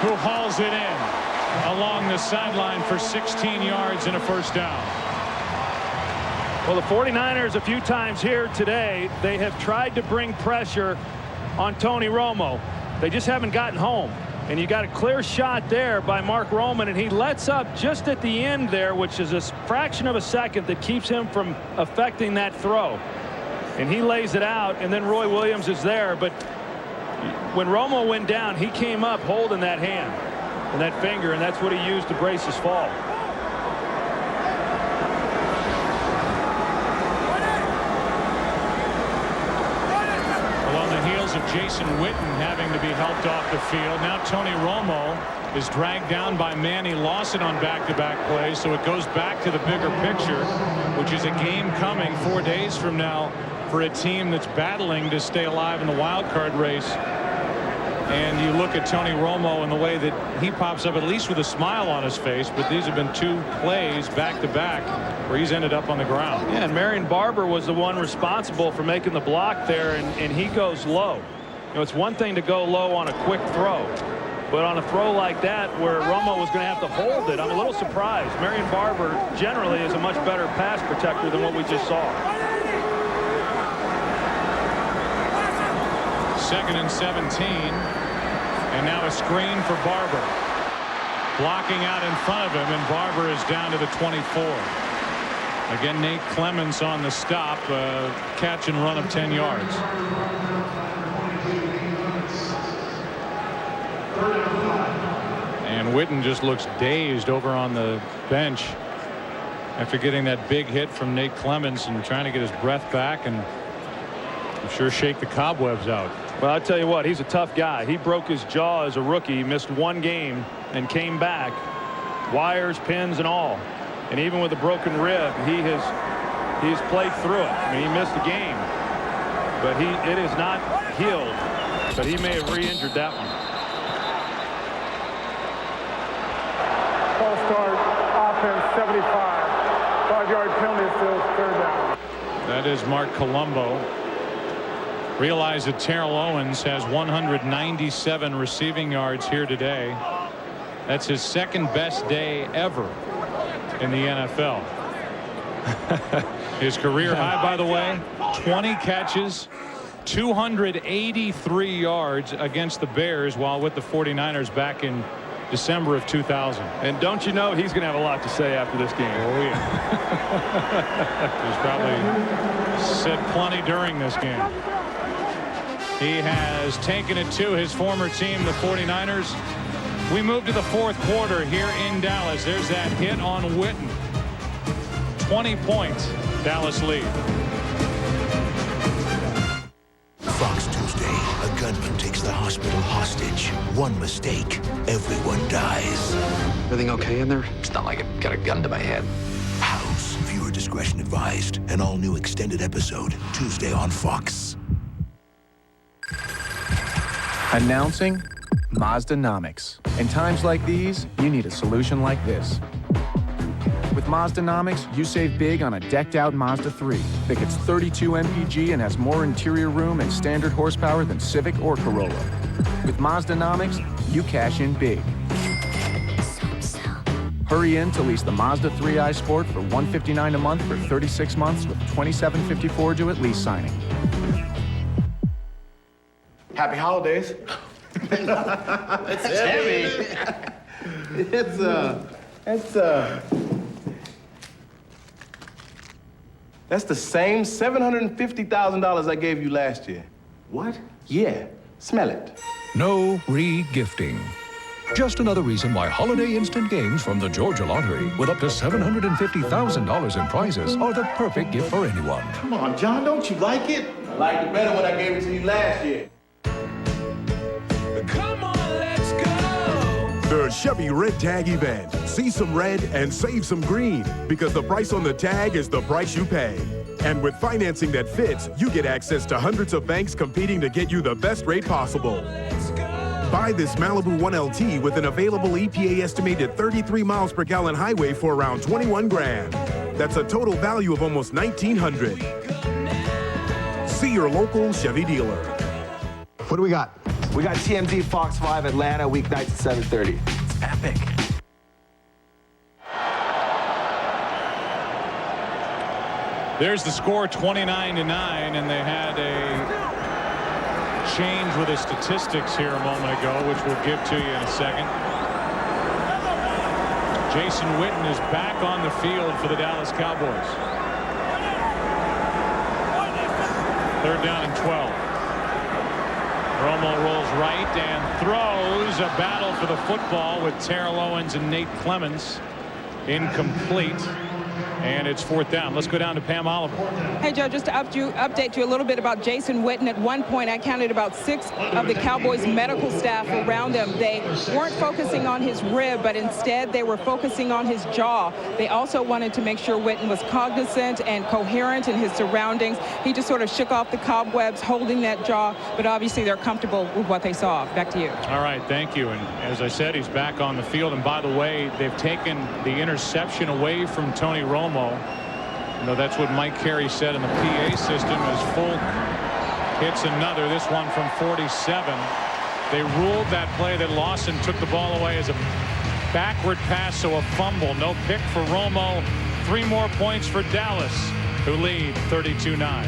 who hauls it in along the sideline for 16 yards and a first down. Well, the 49ers a few times here today, they have tried to bring pressure on Tony Romo. They just haven't gotten home. And you got a clear shot there by Mark Roman, and he lets up just at the end there, which is a fraction of a second that keeps him from affecting that throw. And he lays it out, and then Roy Williams is there. But when Romo went down, he came up holding that hand and that finger, and that's what he used to brace his fall. Of Jason Witten having to be helped off the field. Now Tony Romo is dragged down by Manny Lawson on back-to-back plays, so it goes back to the bigger picture, which is a game coming 4 days from now for a team that's battling to stay alive in the wild card race. And you look at Tony Romo and the way that he pops up, at least with a smile on his face, but these have been 2 plays back-to-back where he's ended up on the ground. Yeah, and Marion Barber was the one responsible for making the block there, and he goes low. You know, it's one thing to go low on a quick throw, but on a throw like that where Romo was going to have to hold it, I'm a little surprised. Marion Barber generally is a much better pass protector than what we just saw. 2nd and 17. And now a screen for Barber. Blocking out in front of him, and Barber is down to the 24. Again, Nate Clements on the stop. Catch and run of 10 yards. And Witten just looks dazed over on the bench after getting that big hit from Nate Clements and trying to get his breath back and I'm sure shake the cobwebs out. Well, I tell you what, he's a tough guy. He broke his jaw as a rookie. He missed 1 game and came back, wires, pins, and all. And even with a broken rib, he's played through it. I mean, he missed a game, but it is not healed. But he may have re-injured that one. False start, offense 75. 5-yard penalty, still 3rd down. That is Mark Colombo. Realize that Terrell Owens has 197 receiving yards here today. That's his 2nd best day ever in the NFL. His career high, by the way, 20 catches, 283 yards against the Bears while with the 49ers back in December of 2000. And don't you know he's going to have a lot to say after this game? Oh, yeah. He's probably said plenty during this game. He has taken it to his former team, the 49ers. We move to the 4th quarter here in Dallas. There's that hit on Witten. 20 points. Dallas lead. Fox Tuesday. A gunman takes the hospital hostage. One mistake, everyone dies. Everything okay in there? It's not like I got a gun to my head. House. Viewer discretion advised. An all-new extended episode. Tuesday on Fox. Announcing Mazdanomics. In times like these, you need a solution like this. With Mazdanomics, you save big on a decked-out Mazda 3 that gets 32 mpg and has more interior room and standard horsepower than Civic or Corolla. With Mazdanomics, you cash in big. Hurry in to lease the Mazda 3i Sport for $159 a month for 36 months with $27.54 due at lease signing. Happy holidays. It's heavy. That's the same $750,000 I gave you last year. What? Yeah. Smell it. No re-gifting. Just another reason why holiday instant games from the Georgia Lottery with up to $750,000 in prizes are the perfect gift for anyone. Come on, John, don't you like it? I liked it better when I gave it to you last year. Come on, let's go! The Chevy Red Tag event. See some red and save some green because the price on the tag is the price you pay. And with financing that fits, you get access to hundreds of banks competing to get you the best rate possible. Buy this Malibu 1LT with an available EPA estimated 33 miles per gallon highway for around 21 grand. That's a total value of almost $1,900. See your local Chevy dealer. What do we got? We got TMZ Fox 5 Atlanta weeknights at 7:30. It's epic. There's the score, 29-9, and they had a change with his statistics here a moment ago, which we'll give to you in a second. Jason Witten is back on the field for the Dallas Cowboys. 3rd down and 12. Romo rolls right and throws. A battle for the football with Terrell Owens and Nate Clemens. Incomplete. And it's 4th down. Let's go down to Pam Oliver. Hey, Joe, just to update you a little bit about Jason Witten. At one point, I counted about 6 of the Cowboys medical staff around him. They weren't focusing on his rib, but instead they were focusing on his jaw. They also wanted to make sure Witten was cognizant and coherent in his surroundings. He just sort of shook off the cobwebs, holding that jaw, but obviously they're comfortable with what they saw. Back to you. All right, thank you. And as I said, he's back on the field. And by the way, they've taken the interception away from Tony Romo. You know, that's what Mike Carey said in the PA system as Folk hits another, this one from 47. They ruled that play that Lawson took the ball away as a backward pass, so a fumble. No pick for Romo. 3 more points for Dallas, who lead 32-9.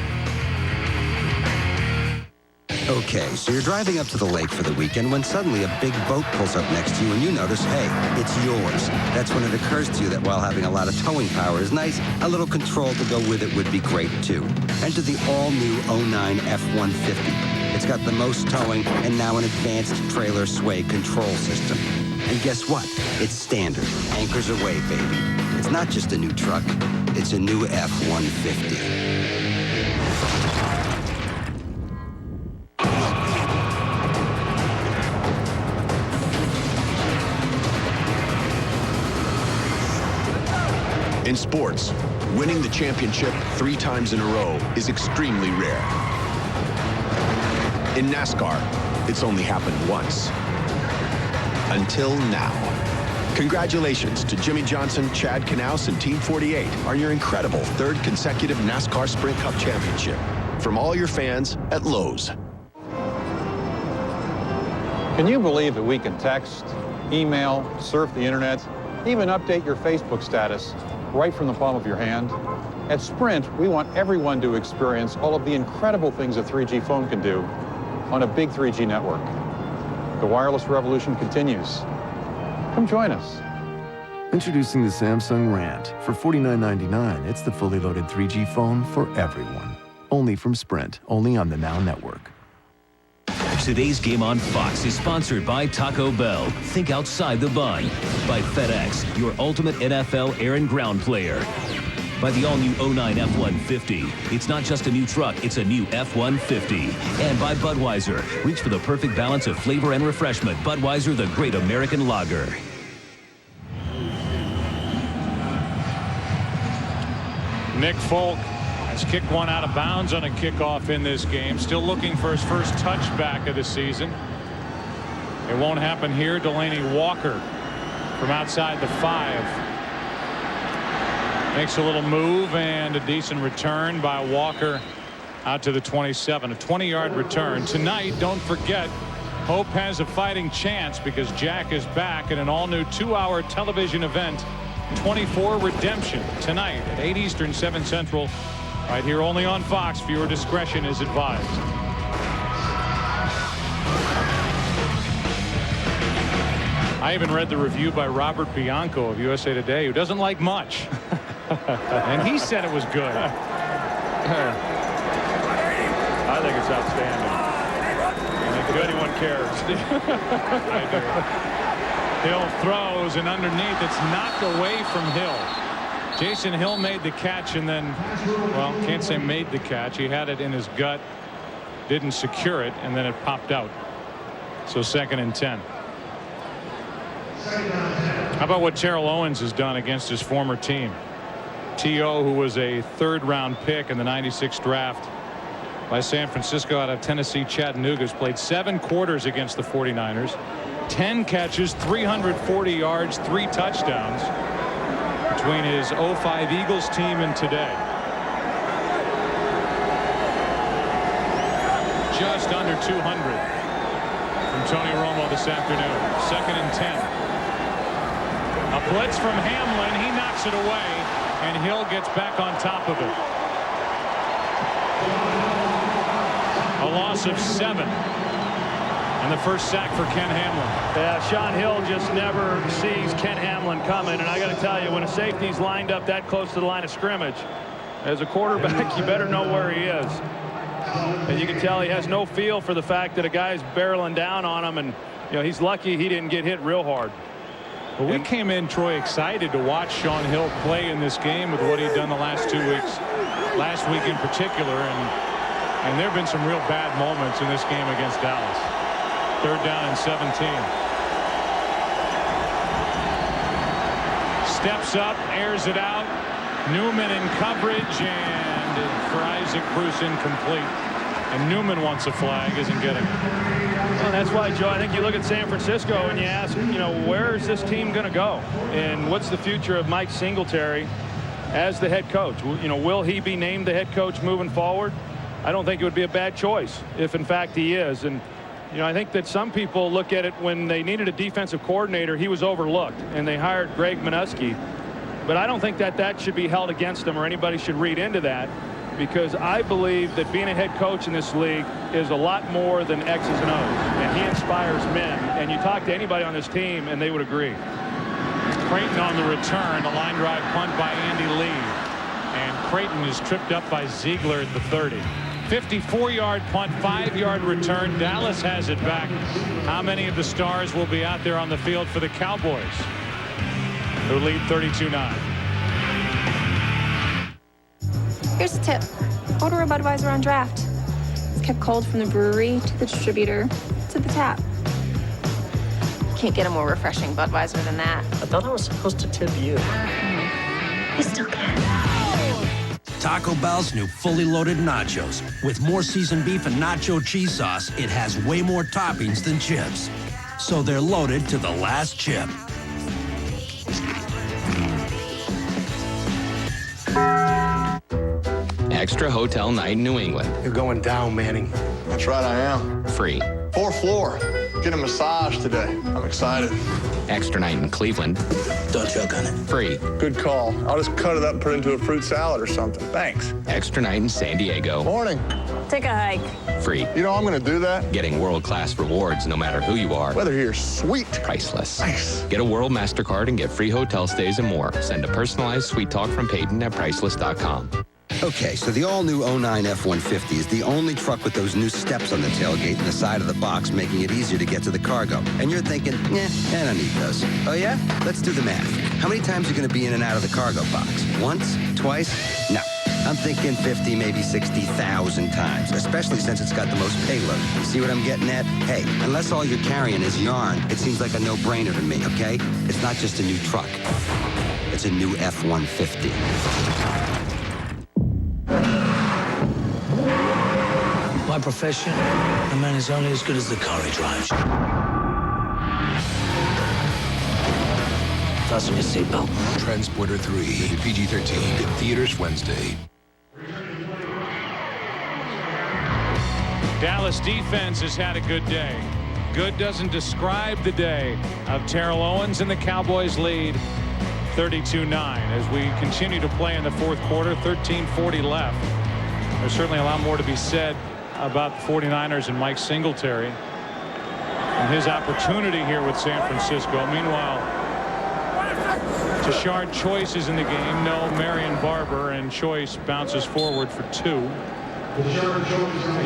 Okay, so you're driving up to the lake for the weekend when suddenly a big boat pulls up next to you and you notice, hey, it's yours. That's when it occurs to you that while having a lot of towing power is nice, a little control to go with it would be great too. Enter the all-new 09 F-150. It's got the most towing and now an advanced trailer sway control system. And guess what? It's standard. Anchors away, baby. It's not just a new truck. It's a new F-150. In sports, winning the championship 3 times in a row is extremely rare. In NASCAR, it's only happened once. Until now. Congratulations to Jimmy Johnson, Chad Knaus, and Team 48 on your incredible 3rd consecutive NASCAR Sprint Cup championship. From all your fans at Lowe's. Can you believe that we can text, email, surf the internet, even update your Facebook status right from the palm of your hand? At Sprint, we want everyone to experience all of the incredible things a 3G phone can do on a big 3G network. The wireless revolution continues. Come join us. Introducing the Samsung Rant. For $49.99, it's the fully loaded 3G phone for everyone. Only from Sprint, only on the Now Network. Today's game on Fox is sponsored by Taco Bell. Think outside the bun. By FedEx, your ultimate NFL air and ground player. By the all-new 09 F-150. It's not just a new truck, it's a new F-150. And by Budweiser. Reach for the perfect balance of flavor and refreshment. Budweiser, the great American lager. Nick Folk has kicked one out of bounds on a kickoff in this game. Still looking for his first touchback of the season. It won't happen here. Delaney Walker from outside the 5. Makes a little move and a decent return by Walker out to the 27. A 20-yard return. Tonight, don't forget, Hope has a fighting chance because Jack is back in an all-new 2-hour television event, 24 Redemption, tonight at 8 Eastern, 7 Central. Right here only on Fox. Viewer discretion is advised. I even read the review by Robert Bianco of USA Today, who doesn't like much. And he said it was good. I think it's outstanding. And if anyone cares. I do. Hill throws, and underneath it's knocked away from Hill. Jason Hill made the catch and then, well, can't say made the catch. He had it in his gut, didn't secure it, and then it popped out. So 2nd and 10. How about what Terrell Owens has done against his former team? T.O., who was a 3rd-round pick in the '96 draft by San Francisco out of Tennessee Chattanooga, has played 7 quarters against the 49ers, 10 catches, 340 yards, 3 touchdowns. Between his 05 Eagles team and today. Just under 200 from Tony Romo this afternoon. 2nd and 10. A blitz from Hamlin. He knocks it away, and Hill gets back on top of it. A loss of 7. And the first sack for Ken Hamlin. Yeah, Shaun Hill just never sees Ken Hamlin coming. And I got to tell you, when a safety's lined up that close to the line of scrimmage, as a quarterback, you better know where he is. And you can tell he has no feel for the fact that a guy's barreling down on him. And, you know, he's lucky he didn't get hit real hard. Well, we came in, Troy, excited to watch Shaun Hill play in this game with what he'd done the last 2 weeks, last week in particular. And there have been some real bad moments in this game against Dallas. 3rd down and 17. Steps up, airs it out. Newman in coverage, and for Isaac Bruce incomplete. And Newman wants a flag, isn't getting it. Well, that's why, Joe, I think you look at San Francisco and you ask, you know, where is this team going to go? And what's the future of Mike Singletary as the head coach? You know, will he be named the head coach moving forward? I don't think it would be a bad choice if, in fact, he is. And, you know, I think that some people look at it when they needed a defensive coordinator, he was overlooked, and they hired Greg Minuski. But I don't think that that should be held against him or anybody should read into that, because I believe that being a head coach in this league is a lot more than X's and O's, and he inspires men. And you talk to anybody on this team and they would agree. Crayton on the return, a line drive punt by Andy Lee, and Crayton is tripped up by Ziegler at the 30. 54-yard punt, 5-yard return. Dallas has it back. How many of the stars will be out there on the field for the Cowboys, who lead 32-9? Here's a tip. Order a Budweiser on draft. It's kept cold from the brewery to the distributor to the tap. Can't get a more refreshing Budweiser than that. I thought I was supposed to tip you. You still can. Taco Bell's new fully loaded nachos. With more seasoned beef and nacho cheese sauce, it has way more toppings than chips. So they're loaded to the last chip. Extra hotel night in New England. You're going down, Manning. That's right, I am. Free. 4th floor. Get a massage today. I'm excited. Extra night in Cleveland. Don't choke on it. Free. Good call. I'll just cut it up and put it into a fruit salad or something. Thanks. Extra night in San Diego. Morning. Take a hike. Free. You know I'm going to do that. Getting world-class rewards no matter who you are. Weather here's sweet. Priceless. Nice. Get a World MasterCard and get free hotel stays and more. Send a personalized sweet talk from Peyton at priceless.com. Okay, so the all-new 09 F-150 is the only truck with those new steps on the tailgate and the side of the box, making it easier to get to the cargo. And you're thinking, I don't need those. Oh, yeah? Let's do the math. How many times are you going to be in and out of the cargo box? Once? Twice? No. I'm thinking 50, maybe 60,000 times, especially since it's got the most payload. You see what I'm getting at? Hey, unless all you're carrying is yarn, it seems like a no-brainer to me, okay? It's not just a new truck. It's a new F-150. My profession, a man is only as good as the car he drives. Fasten your seatbelt. Transporter 3, PG-13, in theaters Wednesday. Dallas defense has had a good day. Good doesn't describe the day of Terrell Owens, and the Cowboys lead 32-9 as we continue to play in the 4th quarter. 13:40 left. There's certainly a lot more to be said about the 49ers and Mike Singletary and his opportunity here with San Francisco. Meanwhile, DeShaun Choice is in the game. No Marion Barber, and Choice bounces forward for 2.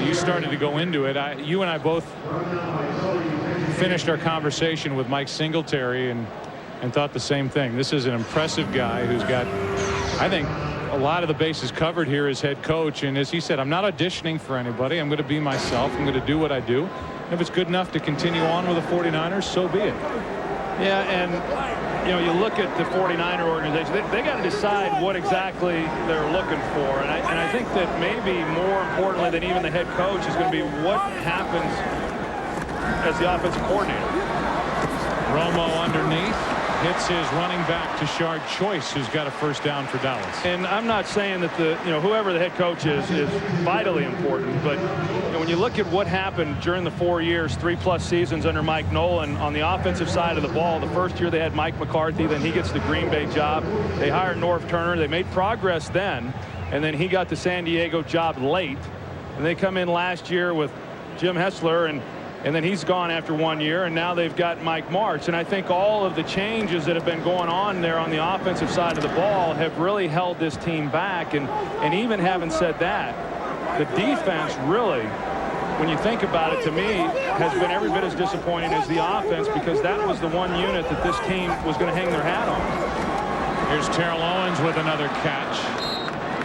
You started to go into it. You and I both finished our conversation with Mike Singletary and thought the same thing. This is an impressive guy who's got, I think, a lot of the bases covered here as head coach. And as he said, I'm not auditioning for anybody. I'm going to be myself. I'm going to do what I do. And if it's good enough to continue on with the 49ers, so be it. Yeah, and you know, you look at the 49er organization, they got to decide what exactly they're looking for. And I think that maybe more importantly than even the head coach is going to be what happens as the offensive coordinator. Romo underneath. Hits his running back DeShaun Choice, who's got a first down for Dallas. And I'm not saying that whoever the head coach is vitally important, but when you look at what happened during the 4 years, 3+ seasons under Mike Nolan on the offensive side of the ball. The first year they had Mike McCarthy, then he gets the Green Bay job. They hired Norv Turner. They made progress then, and then he got the San Diego job late. And they come in last year with Jim Hessler, and then he's gone after 1 year, and now they've got Mike Martz. And I think all of the changes that have been going on there on the offensive side of the ball have really held this team back. And even having said that, the defense really, when you think about it, to me, has been every bit as disappointing as the offense, because that was the one unit that this team was going to hang their hat on. Here's Terrell Owens with another catch,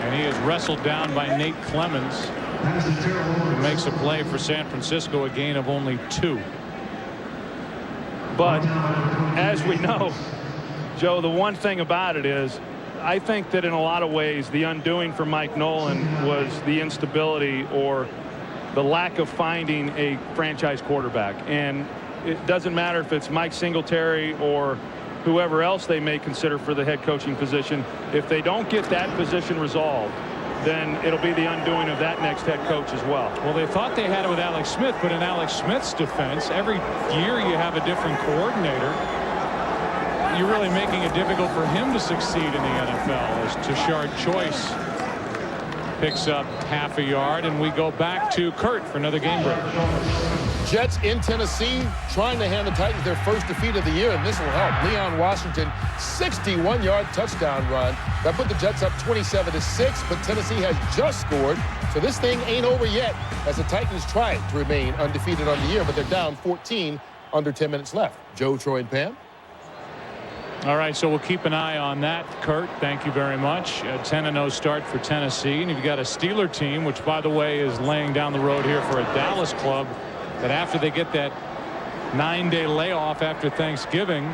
and he is wrestled down by Nate Clemens, who makes a play for San Francisco, a gain of only 2. But as we know, Joe, the one thing about it is, I think that in a lot of ways the undoing for Mike Nolan was the instability or the lack of finding a franchise quarterback. And it doesn't matter if it's Mike Singletary or whoever else they may consider for the head coaching position. If they don't get that position resolved, then it'll be the undoing of that next head coach as well. Well, they thought they had it with Alex Smith, but in Alex Smith's defense, every year you have a different coordinator. You're really making it difficult for him to succeed in the NFL, as Tashard Choice picks up half a yard, and we go back to Kurt for another game break. Jets in Tennessee trying to hand the Titans their first defeat of the year, and this will help. Leon Washington, 61-yard touchdown run. That put the Jets up 27-6, but Tennessee has just scored, so this thing ain't over yet as the Titans try to remain undefeated on the year, but they're down 14, under 10 minutes left. Joe, Troy, and Pam. All right, so we'll keep an eye on that, Kurt. Thank you very much. A 10-0 start for Tennessee, and you've got a Steeler team, which, by the way, is laying down the road here for a Dallas club, that after they get that 9-day layoff after Thanksgiving,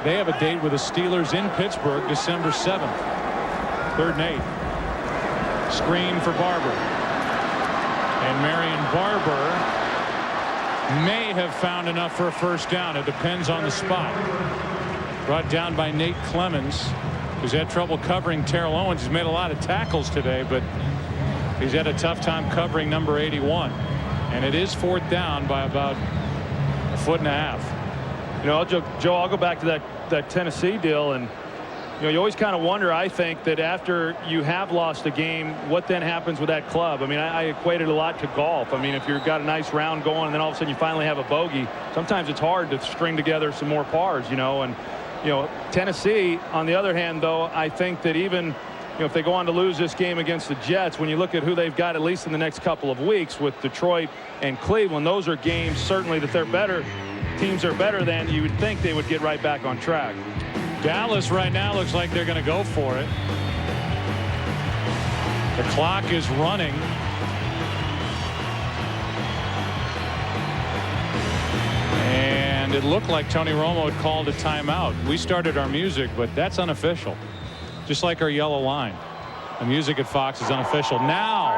they have a date with the Steelers in Pittsburgh, December 7th. 3rd and 8. Screen for Barber. And Marion Barber may have found enough for a first down. It depends on the spot. Brought down by Nate Clemens, who's had trouble covering Terrell Owens. He's made a lot of tackles today, but he's had a tough time covering number 81. And it is 4th down by about 1.5 feet. You know, Joe, I'll go back to that Tennessee deal, and you know, you always kind of wonder, I think, that after you have lost a game, what then happens with that club? I mean, I equate it a lot to golf. I mean, if you've got a nice round going and then all of a sudden you finally have a bogey, sometimes it's hard to string together some more pars, you know. And you know, Tennessee, on the other hand, though, I think that even, you know, if they go on to lose this game against the Jets, when you look at who they've got at least in the next couple of weeks with Detroit and Cleveland, those are games certainly that they're better. Teams are better than you would think they would get right back on track. Dallas right now looks like they're going to go for it. The clock is running. And it looked like Tony Romo had called a timeout. We started our music, but that's unofficial. Just like our yellow line. The music at Fox is unofficial. Now.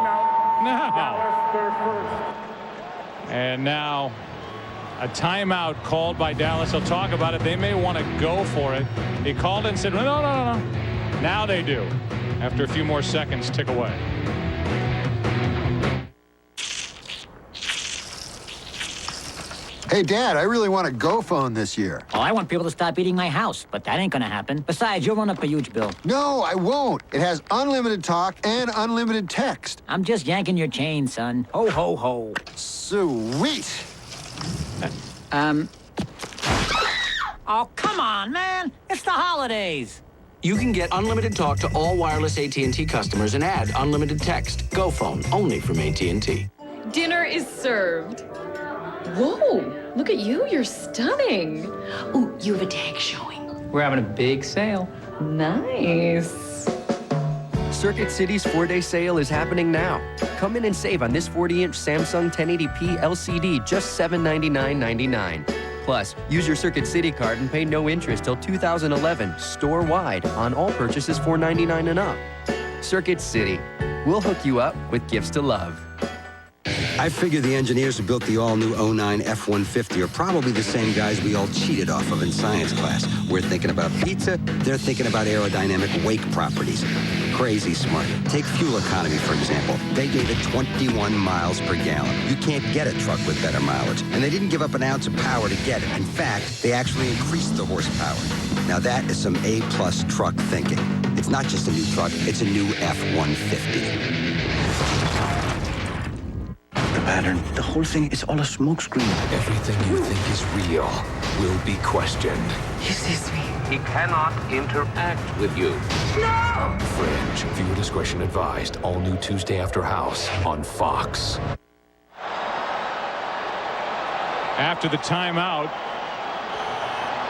And now a timeout called by Dallas. They'll talk about it. They may want to go for it. He called it and said, no. Now they do. After a few more seconds tick away. Hey, Dad, I really want a Go phone this year. Oh, I want people to stop eating my house, but that ain't gonna happen. Besides, you'll run up a huge bill. No, I won't. It has unlimited talk and unlimited text. I'm just yanking your chain, son. Ho, ho, ho. Sweet. Oh, come on, man. It's the holidays. You can get unlimited talk to all wireless AT&T customers and add unlimited text. Go phone, only from AT&T. Dinner is served. Whoa, look at you. You're stunning. Ooh, you have a tag showing. We're having a big sale. Nice. Circuit City's 4-day sale is happening now. Come in and save on this 40-inch Samsung 1080p LCD, just $799.99. Plus, use your Circuit City card and pay no interest till 2011, store-wide, on all purchases $499 and up. Circuit City. We'll hook you up with gifts to love. I figure the engineers who built the all-new 09 F-150 are probably the same guys we all cheated off of in science class. We're thinking about pizza, they're thinking about aerodynamic wake properties. Crazy smart. Take fuel economy, for example. They gave it 21 miles per gallon. You can't get a truck with better mileage. And they didn't give up an ounce of power to get it. In fact, they actually increased the horsepower. Now that is some A-plus truck thinking. It's not just a new truck, it's a new F-150. pattern. The whole thing is all a smokescreen. Everything you think is real will be questioned. Is this me? He cannot interact with you. No! Fringe. Viewer discretion advised. All new Tuesday after House on Fox. After the timeout,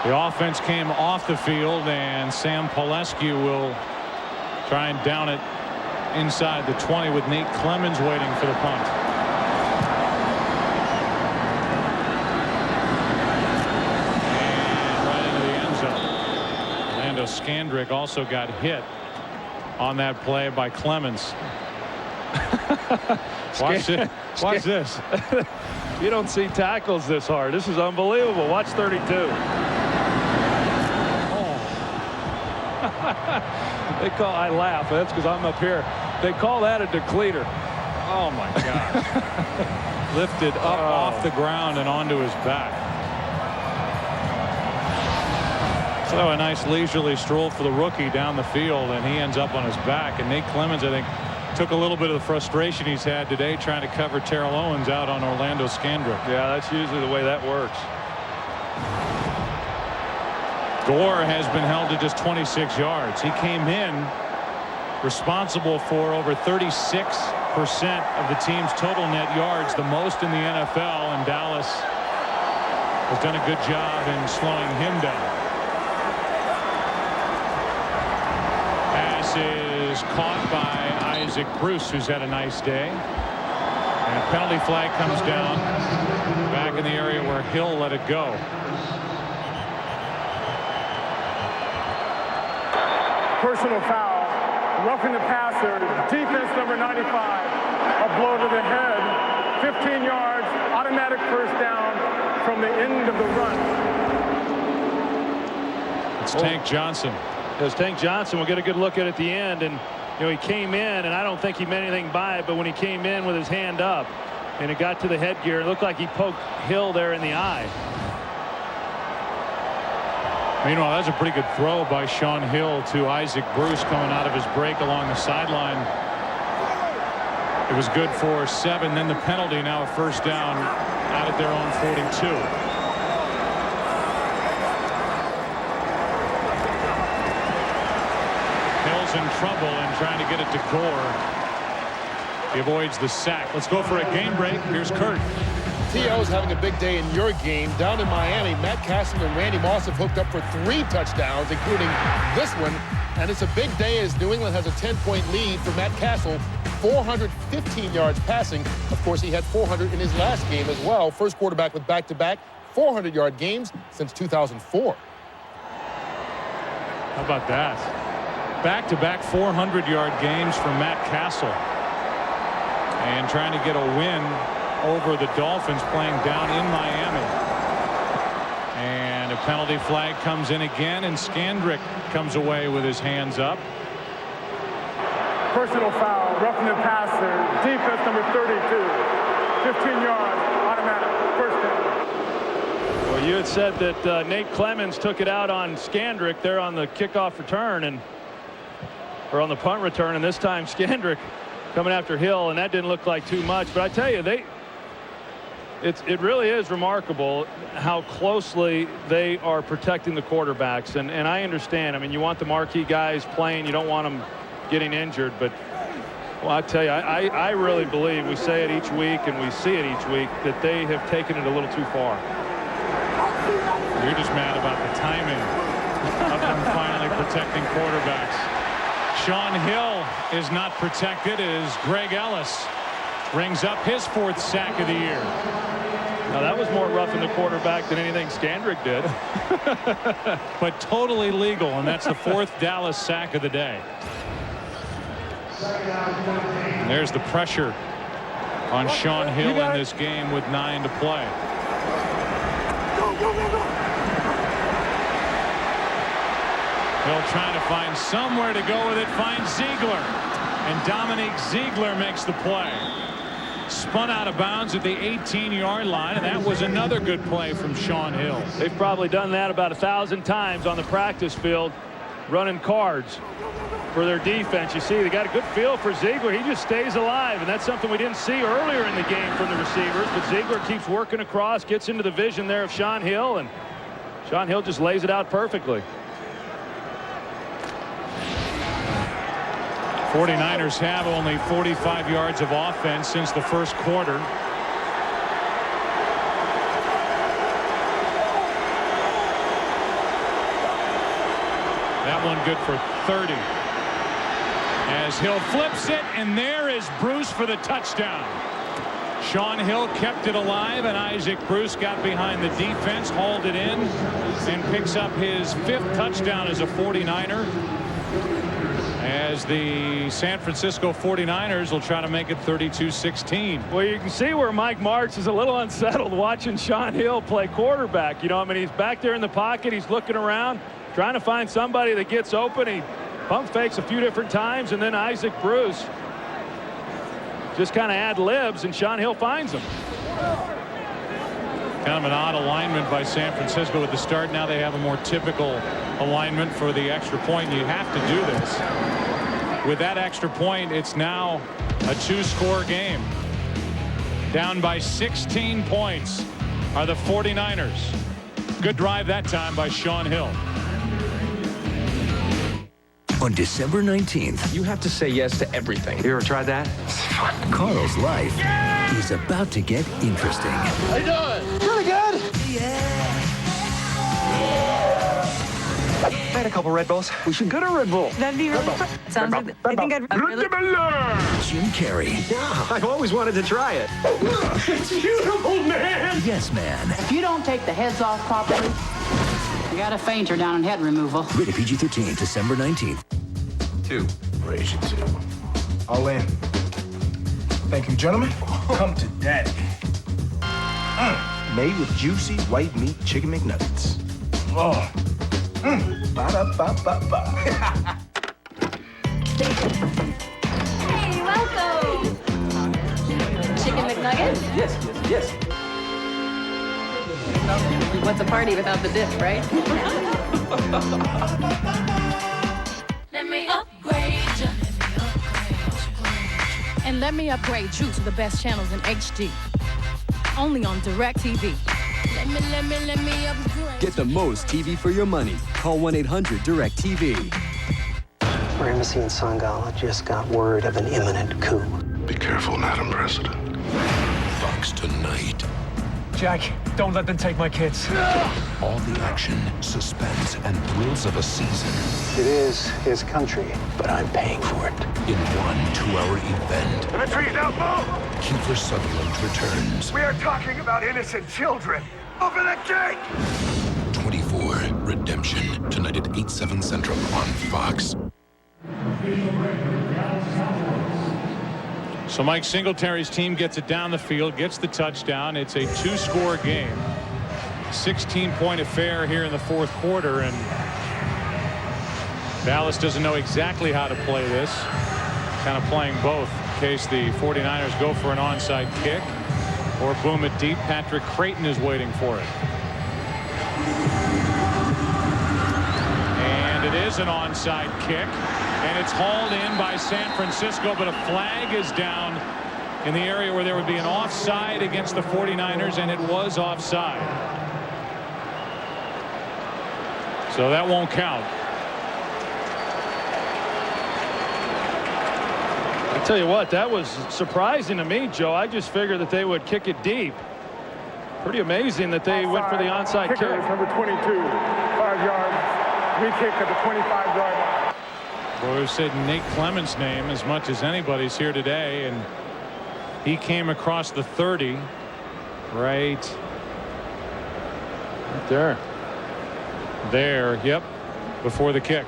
the offense came off the field, and Sam Pelescu will try and down it inside the 20 with Nate Clemens waiting for the punt. And right into the end zone. Orlando Scandrick also got hit on that play by Clemens. Watch this. Watch this. You don't see tackles this hard. This is unbelievable. Watch 32. They call, I laugh. That's because I'm up here. They call that a decleater. Oh my God. Lifted up off the ground and onto his back. So a nice leisurely stroll for the rookie down the field, and he ends up on his back. And Nate Clemens, I think, took a little bit of the frustration he's had today trying to cover Terrell Owens out on Orlando Scandrick. Yeah, that's usually the way that works. Gore has been held to just 26 yards. He came in responsible for over 36% of the team's total net yards, the most in the NFL, and Dallas has done a good job in slowing him down. Pass is caught by Isaac Bruce, who's had a nice day. And a penalty flag comes down back in the area where Hill let it go. Personal foul, roughing the passer, defense number 95, a blow to the head, 15 yards, automatic first down from the end of the run. It's Tank Johnson. As Tank Johnson will get a good look at it at the end, and you know, he came in, and I don't think he meant anything by it, but when he came in with his hand up and it got to the headgear, it looked like he poked Hill there in the eye. Meanwhile, that's a pretty good throw by Shaun Hill to Isaac Bruce coming out of his break along the sideline. It was good for 7. Then the penalty, now a first down out at their own 42. Hill's in trouble and trying to get it to Gore. He avoids the sack. Let's go for a game break. Here's Kurt. T.O.'s having a big day in your game. Down in Miami, Matt Castle and Randy Moss have hooked up for 3 touchdowns, including this one. And it's a big day as New England has a 10-point lead for Matt Castle, 415 yards passing. Of course, he had 400 in his last game as well. First quarterback with back-to-back 400-yard games since 2004. How about that? Back-to-back 400-yard games for Matt Castle. And trying to get a win over the Dolphins playing down in Miami. And a penalty flag comes in again, and Scandrick comes away with his hands up. Personal foul, roughing the passer, defense number 32, 15 yards, automatic, first down. Well, you had said that Nate Clemens took it out on Scandrick there on the kickoff return, or on the punt return, and this time Scandrick coming after Hill, and that didn't look like too much. But I tell you, it really is remarkable how closely they are protecting the quarterbacks. And I understand. I mean, you want the marquee guys playing. You don't want them getting injured. But, well, I tell you, I really believe, we say it each week and we see it each week, that they have taken it a little too far. You're just mad about the timing of them finally protecting quarterbacks. Shaun Hill is not protected as Greg Ellis rings up his 4th sack of the year. Now, that was more roughing the quarterback than anything Scandrick did. But totally legal, and that's the 4th Dallas sack of the day. And there's the pressure on Shaun Hill in this game with 9 to play. Hill trying to find somewhere to go with it, finds Ziegler. And Dominique Ziegler makes the play. Spun out of bounds at the 18-yard line, and that was another good play from Shaun Hill. They've probably done that about 1,000 times on the practice field. running cards for their defense. You see, they got a good feel for Ziegler. He just stays alive, and that's something we didn't see earlier in the game from the receivers. But Ziegler keeps working across, gets into the vision there of Shaun Hill, and Shaun Hill just lays it out perfectly. 49ers have only 45 yards of offense since the first quarter. That one good for 30. As Hill flips it, and there is Bruce for the touchdown. Shaun Hill kept it alive, and Isaac Bruce got behind the defense, hauled it in, and picks up his 5th touchdown as a 49er. As the San Francisco 49ers will try to make it 32-16. Well, you can see where Mike Martz is a little unsettled watching Shaun Hill play quarterback. You know, I mean, he's back there in the pocket. He's looking around, trying to find somebody that gets open. He pump fakes a few different times, and then Isaac Bruce just kind of ad-libs, and Shaun Hill finds him. Kind of an odd alignment by San Francisco at the start. Now they have a more typical alignment for the extra point. You have to do this. With that extra point, it's now a 2-score game. Down by 16 points are the 49ers. Good drive that time by Shaun Hill. On December 19th, you have to say yes to everything. You ever tried that? Carl's life is about to get interesting. How you doing? Really good. I had a couple Red Bulls. We should go to Red Bull. That'd be really fun. Sounds like I think I'd really... Jim Carrey. Yeah, I've always wanted to try it. It's beautiful, man. Yes, man. If you don't take the heads off properly, you got a fainter down in head removal. Rated PG-13, December 19th. 2. Raise you 2. All in. Thank you, gentlemen. Come to daddy. Made with juicy white meat chicken McNuggets. Oh. Ba-da-ba-ba-ba. Hey, welcome. Chicken McNuggets? Yes. What's a party without the dip, right? Let me upgrade you. And let me upgrade you to the best channels in HD. Only on DirecTV. Let me upgrade. Get the most TV for your money. Call 1-800-DIRECTV. Our embassy in Sangala just got word of an imminent coup. Be careful, Madam President. Fox tonight. Jack, don't let them take my kids. All the action, suspense, and thrills of a season It is his country, but I'm paying for it. in one 2-hour event. The trees now move. Kiefer Sutherland returns. We are talking about innocent children. Open the gate. 24 Redemption tonight at 8/7 Central on Fox. So Mike Singletary's team gets it down the field, gets the touchdown. It's a 2-score game. 16-point affair here in the fourth quarter, and Dallas doesn't know exactly how to play this. Kind of playing both in case the 49ers go for an onside kick or boom it deep. Patrick Crayton is waiting for it. And it is an onside kick. And it's hauled in by San Francisco, but a flag is down in the area where there would be an offside against the 49ers, and it was offside. So that won't count. I tell you what, that was surprising to me, Joe. I just figured that they would kick it deep. Pretty amazing that they went for the onside kick. Kicker is number 22, 5 yards. We kick at the 25-yard line. Well, we've said Nate Clements' name as much as anybody's here today, and he came across the 30 right there. Yep, before the kick.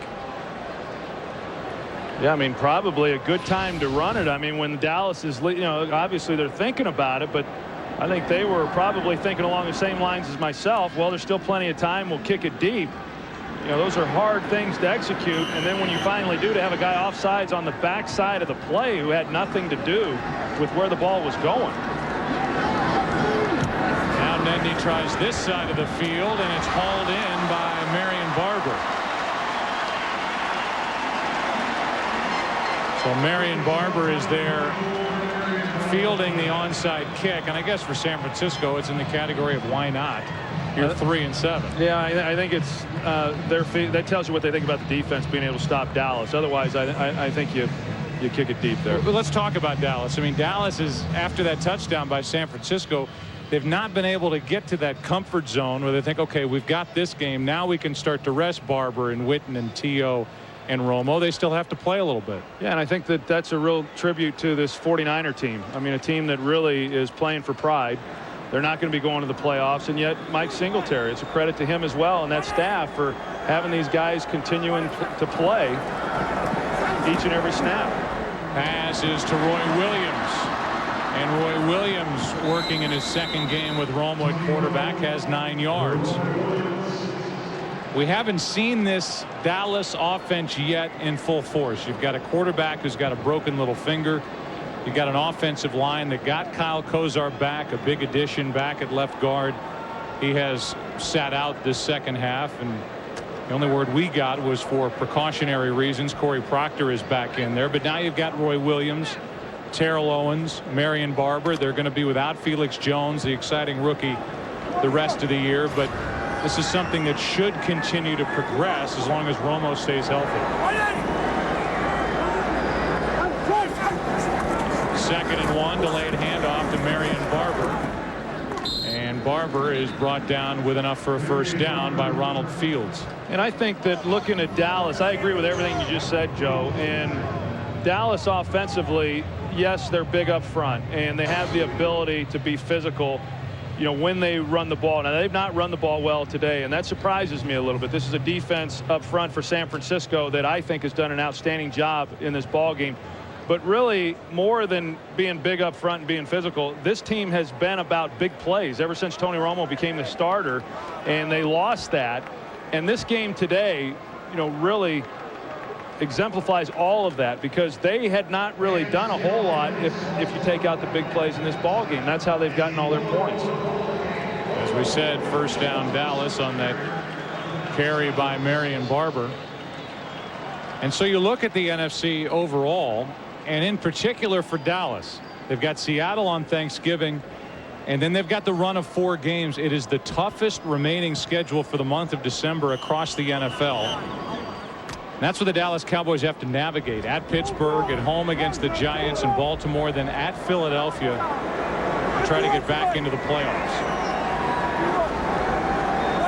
Yeah, I mean, probably a good time to run it. I mean, when Dallas is, you know, obviously they're thinking about it, but I think they were probably thinking along the same lines as myself. Well, there's still plenty of time. We'll kick it deep. You know, those are hard things to execute, and then when you finally do, to have a guy offsides on the backside of the play who had nothing to do with where the ball was going. Now Nedney tries this side of the field, and it's hauled in by Marion Barber. So Marion Barber is there fielding the onside kick, and I guess for San Francisco it's in the category of why not. You're 3-7. Yeah, I think it's that tells you what they think about the defense being able to stop Dallas. Otherwise, I think you kick it deep there. But let's talk about Dallas. I mean, Dallas is, after that touchdown by San Francisco, they've not been able to get to that comfort zone where they think, okay, we've got this game. Now we can start to rest Barber and Witten and T.O. and Romo. They still have to play a little bit. Yeah, and I think that's a real tribute to this 49er team. I mean, a team that really is playing for pride. They're not going to be going to the playoffs, and yet Mike Singletary, it's a credit to him as well and that staff for having these guys continuing to play each and every snap. Pass is to Roy Williams, and Roy Williams, working in his second game with Romo at quarterback, has 9 yards. We haven't seen this Dallas offense yet in full force. You've got a quarterback who's got a broken little finger. You've got an offensive line that got Kyle Kozar back, a big addition back at left guard. He has sat out this second half, and the only word we got was for precautionary reasons. Corey Proctor is back in there, but now you've got Roy Williams, Terrell Owens, Marion Barber. They're going to be without Felix Jones, the exciting rookie, the rest of the year, but this is something that should continue to progress as long as Romo stays healthy. 2nd and 1, delayed handoff to Marion Barber, and Barber is brought down with enough for a first down by Ronald Fields. And I think that looking at Dallas, I agree with everything you just said, Joe. And Dallas offensively, yes, they're big up front, and they have the ability to be physical, you know, when they run the ball. Now, they've not run the ball well today, and that surprises me a little bit. This is a defense up front for San Francisco that I think has done an outstanding job in this ball game. But really, more than being big up front and being physical, this team has been about big plays ever since Tony Romo became the starter, and they lost that. And this game today, you know, really exemplifies all of that, because they had not really done a whole lot if you take out the big plays in this ball game. That's how they've gotten all their points. As we said, first down Dallas on that carry by Marion Barber. And so you look at the NFC overall, and in particular for Dallas, they've got Seattle on Thanksgiving, and then they've got the run of 4 games. It is the toughest remaining schedule for the month of December across the NFL. And that's what the Dallas Cowboys have to navigate. At Pittsburgh, at home against the Giants and Baltimore, then at Philadelphia to try to get back into the playoffs.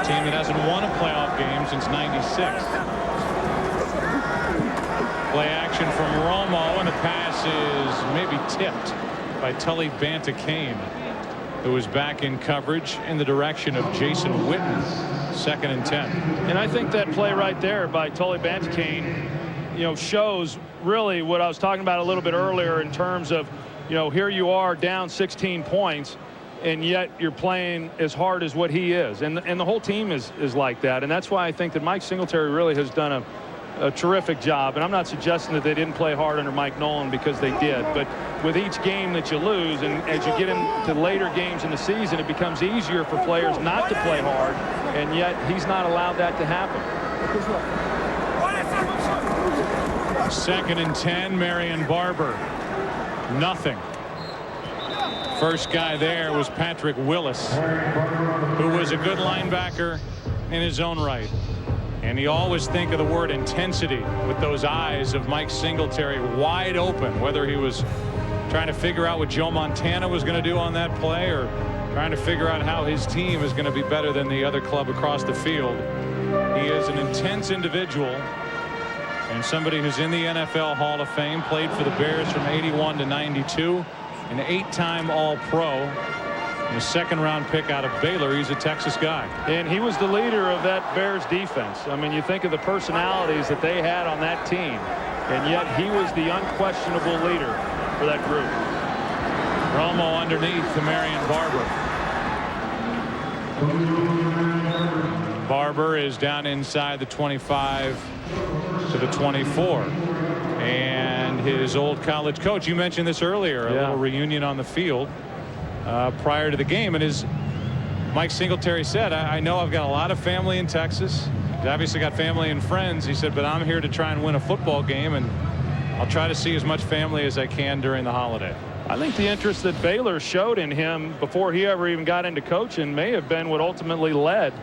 A team that hasn't won a playoff game since '96. Play action from Romo, and the pass is maybe tipped by Tully Banta-Kane, who was back in coverage in the direction of Jason Witten. 2nd and 10. And I think that play right there by Tully Banta-Kane, you know, shows really what I was talking about a little bit earlier in terms of, you know, here you are down 16 points, and yet you're playing as hard as what he is. And the whole team is like that. And that's why I think that Mike Singletary really has done a terrific job. And I'm not suggesting that they didn't play hard under Mike Nolan, because they did. But with each game that you lose, and as you get into later games in the season, it becomes easier for players not to play hard, and yet he's not allowed that to happen. 2nd and 10, Marion Barber. Nothing. First guy there was Patrick Willis, who was a good linebacker in his own right. And you always think of the word intensity with those eyes of Mike Singletary wide open, whether he was trying to figure out what Joe Montana was going to do on that play, or trying to figure out how his team is going to be better than the other club across the field. He is an intense individual, and somebody who's in the NFL Hall of Fame, played for the Bears from '81 to '92, an 8-time All-Pro, and a 2nd-round pick out of Baylor. He's a Texas guy. And he was the leader of that Bears defense. I mean, you think of the personalities that they had on that team, and yet he was the unquestionable leader for that group. Romo underneath to Marion Barber. Barber is down inside the 25 to the 24. And his old college coach, you mentioned this earlier, a little reunion on the field prior to the game. And as Mike Singletary said, I know I've got a lot of family in Texas. He's obviously got family and friends. He said, but I'm here to try and win a football game. And I'll try to see as much family as I can during the holiday. I think the interest that Baylor showed in him before he ever even got into coaching may have been what ultimately led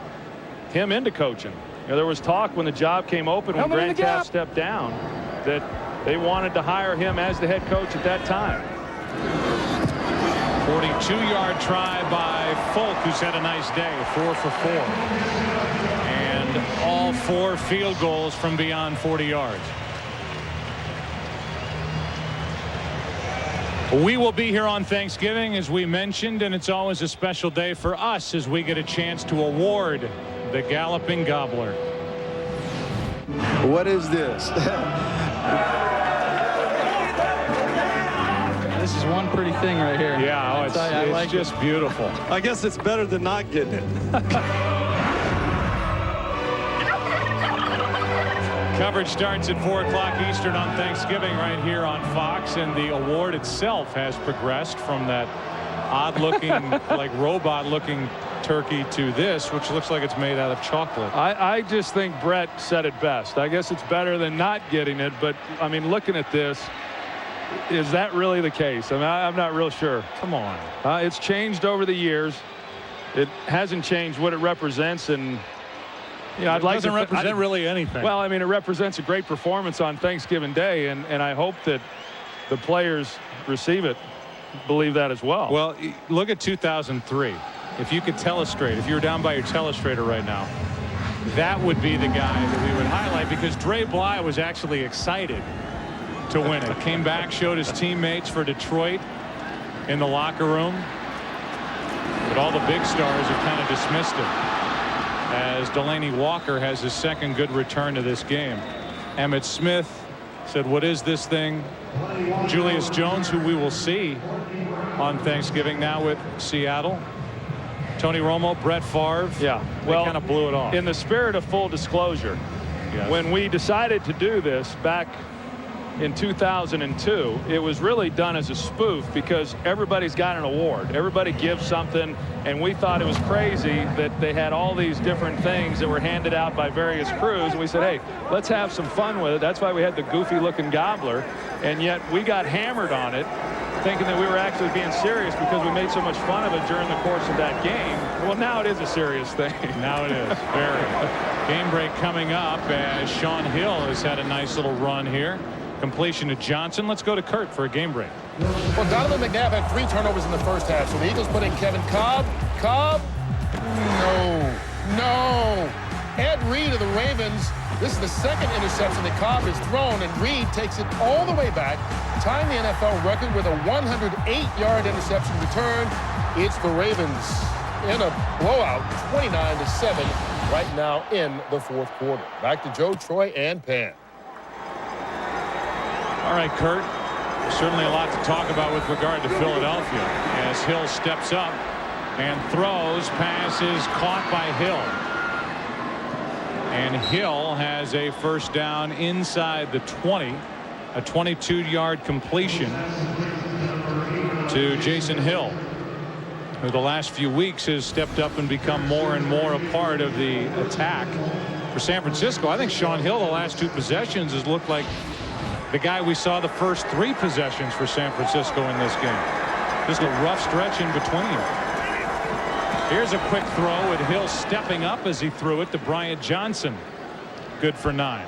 him into coaching. You know, there was talk when the job came open, when Grant Teaff stepped down, that they wanted to hire him as the head coach at that time. 42-yard try by Folk, who's had a nice day, 4 for 4. And all 4 field goals from beyond 40 yards. We will be here on Thanksgiving, as we mentioned, and it's always a special day for us as we get a chance to award the Galloping Gobbler. What is this? This is one pretty thing right here. Yeah, it's just beautiful. I guess it's better than not getting it. Coverage starts at 4 o'clock Eastern on Thanksgiving right here on Fox, and the award itself has progressed from that odd-looking, like robot-looking turkey to this, which looks like it's made out of chocolate. I just think Brett said it best. I guess it's better than not getting it, but I mean, looking at this, is that really the case? I mean, I'm not real sure. Come on. It's changed over the years. It hasn't changed what it represents, and you know, it doesn't represent really anything. Well, I mean, it represents a great performance on Thanksgiving Day, and I hope that the players receive it, believe that as well. Well, look at 2003. If you could telestrate, if you were down by your telestrator right now, that would be the guy that we would highlight, because Dre Bly was actually excited to win it. Came back, showed his teammates for Detroit in the locker room, but all the big stars have kind of dismissed him, as Delaney Walker has his second good return to this game. Emmitt Smith said, "What is this thing?" Julius Jones, who we will see on Thanksgiving now with Seattle. Tony Romo, Brett Favre. Yeah, well, they kind of blew it off. In the spirit of full disclosure, yes, when we decided to do this back in 2002, it was really done as a spoof, because everybody's got an award. Everybody gives something, and we thought it was crazy that they had all these different things that were handed out by various crews, and we said, hey, let's have some fun with it. That's why we had the goofy looking gobbler, and yet we got hammered on it, thinking that we were actually being serious because we made so much fun of it during the course of that game. Well, now it is a serious thing. Now it is. Very. Game break coming up, as Shaun Hill has had a nice little run here. Completion to Johnson. Let's go to Kurt for a game break. Well, Donovan McNabb had 3 turnovers in the first half, so the Eagles put in Kevin Cobb. No. Ed Reed of the Ravens. This is the second interception that Cobb has thrown, and Reed takes it all the way back, tying the NFL record with a 108-yard interception return. It's the Ravens in a blowout, 29-7, right now in the fourth quarter. Back to Joe, Troy, and Pan. All right, Kurt. Certainly a lot to talk about with regard to Philadelphia, as Hill steps up and throws. Pass is caught by Hill. And Hill has a first down inside the 20. A 22-yard completion to Jason Hill, who the last few weeks has stepped up and become more and more a part of the attack for San Francisco. I think Shaun Hill, the last 2 possessions, has looked like the guy we saw the first 3 possessions for San Francisco in this game. Just a rough stretch in between. Here's a quick throw with Hill stepping up as he threw it to Bryant Johnson. Good for 9.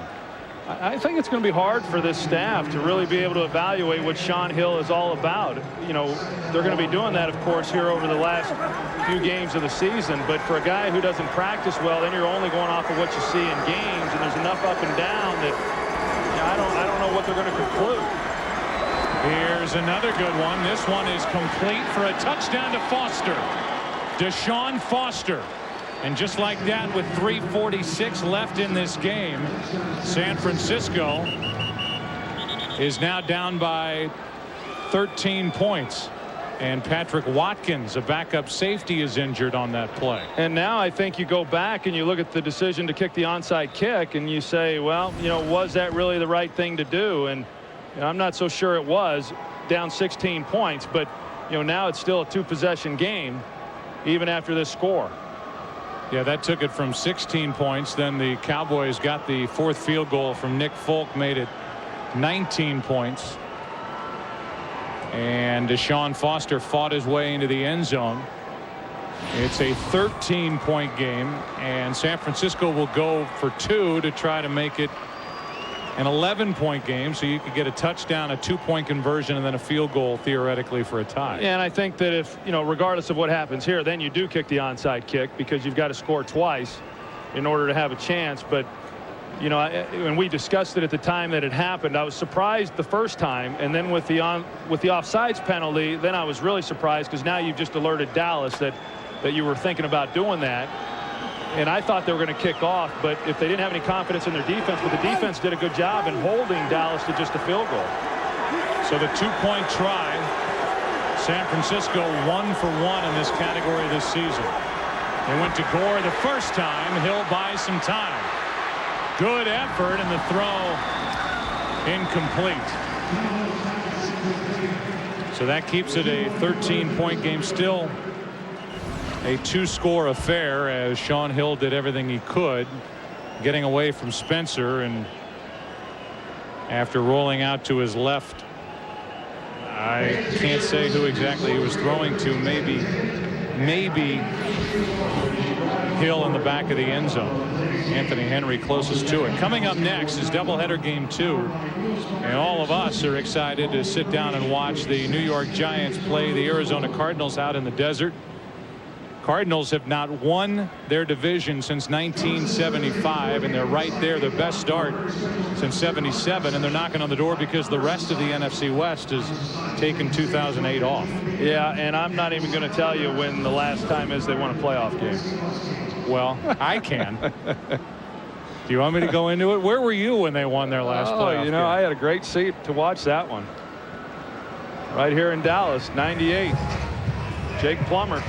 I think it's going to be hard for this staff to really be able to evaluate what Shaun Hill is all about. You know, they're going to be doing that, of course, here over the last few games of the season. But for a guy who doesn't practice well, then you're only going off of what you see in games, and there's enough up and down that, you know, I don't know what they're going to conclude. Here's another good one. This one is complete for a touchdown to Foster. DeShaun Foster. And just like that, with 3:46 left in this game, San Francisco is now down by 13 points. And Patrick Watkins, a backup safety, is injured on that play. And now I think you go back and you look at the decision to kick the onside kick and you say, well, you know, was that really the right thing to do? And you know, I'm not so sure it was, down 16 points, but you know, now it's still a 2-possession game even after this score. Yeah, that took it from 16 points. Then the Cowboys got the 4th field goal from Nick Folk, made it 19 points. And DeShaun Foster fought his way into the end zone. It's a 13-point game, and San Francisco will go for 2 to try to make it an 11-point game, so you could get a touchdown, a 2-point conversion, and then a field goal theoretically for a tie. And I think that if, regardless of what happens here, then you do kick the onside kick because you've got to score twice in order to have a chance. But when we discussed it at the time that it happened, I was surprised the first time, and then with the offsides penalty, then I was really surprised because now you've just alerted Dallas that you were thinking about doing that. And I thought they were going to kick off, but if they didn't have any confidence in their defense, but the defense did a good job in holding Dallas to just a field goal. So the 2-point try, San Francisco 1 for 1 in this category this season. They went to Gore the first time. Hill buys some time. Good effort, and the throw incomplete. So that keeps it a 13-point game. Still a 2-score affair, as Shaun Hill did everything he could getting away from Spencer, and after rolling out to his left, I can't say who exactly he was throwing to. Maybe Hill in the back of the end zone. Anthony Henry closest to it. Coming up next is doubleheader game 2, and all of us are excited to sit down and watch the New York Giants play the Arizona Cardinals out in the desert. Cardinals have not won their division since 1975, and they're right there, their best start since 77, and they're knocking on the door because the rest of the NFC West has taken 2008 off. Yeah, and I'm not even going to tell you when the last time is they won a playoff game. Well, I can. Do you want me to go into it? Where were you when they won their last playoff game? I had a great seat to watch that one. Right here in Dallas, 98. Jake Plummer.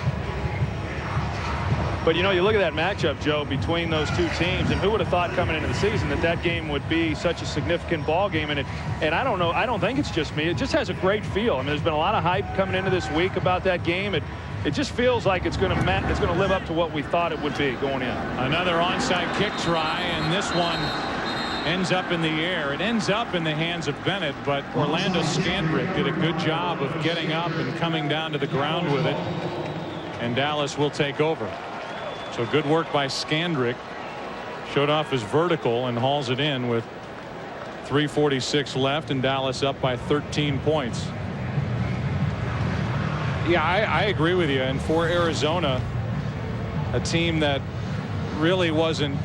But you look at that matchup, Joe, between those two teams, and who would have thought coming into the season that game would be such a significant ball game? And I don't know, I don't think it's just me. It just has a great feel. I mean, there's been a lot of hype coming into this week about that game. It just feels like it's going to live up to what we thought it would be going in. Another onside kick try, and this one ends up in the air. It ends up in the hands of Bennett, but Orlando Scandrick did a good job of getting up and coming down to the ground with it, and Dallas will take over. So good work by Scandrick. Showed off his vertical and hauls it in with 3:46 left, and Dallas up by 13 points. Yeah, I agree with you. And for Arizona, a team that really wasn't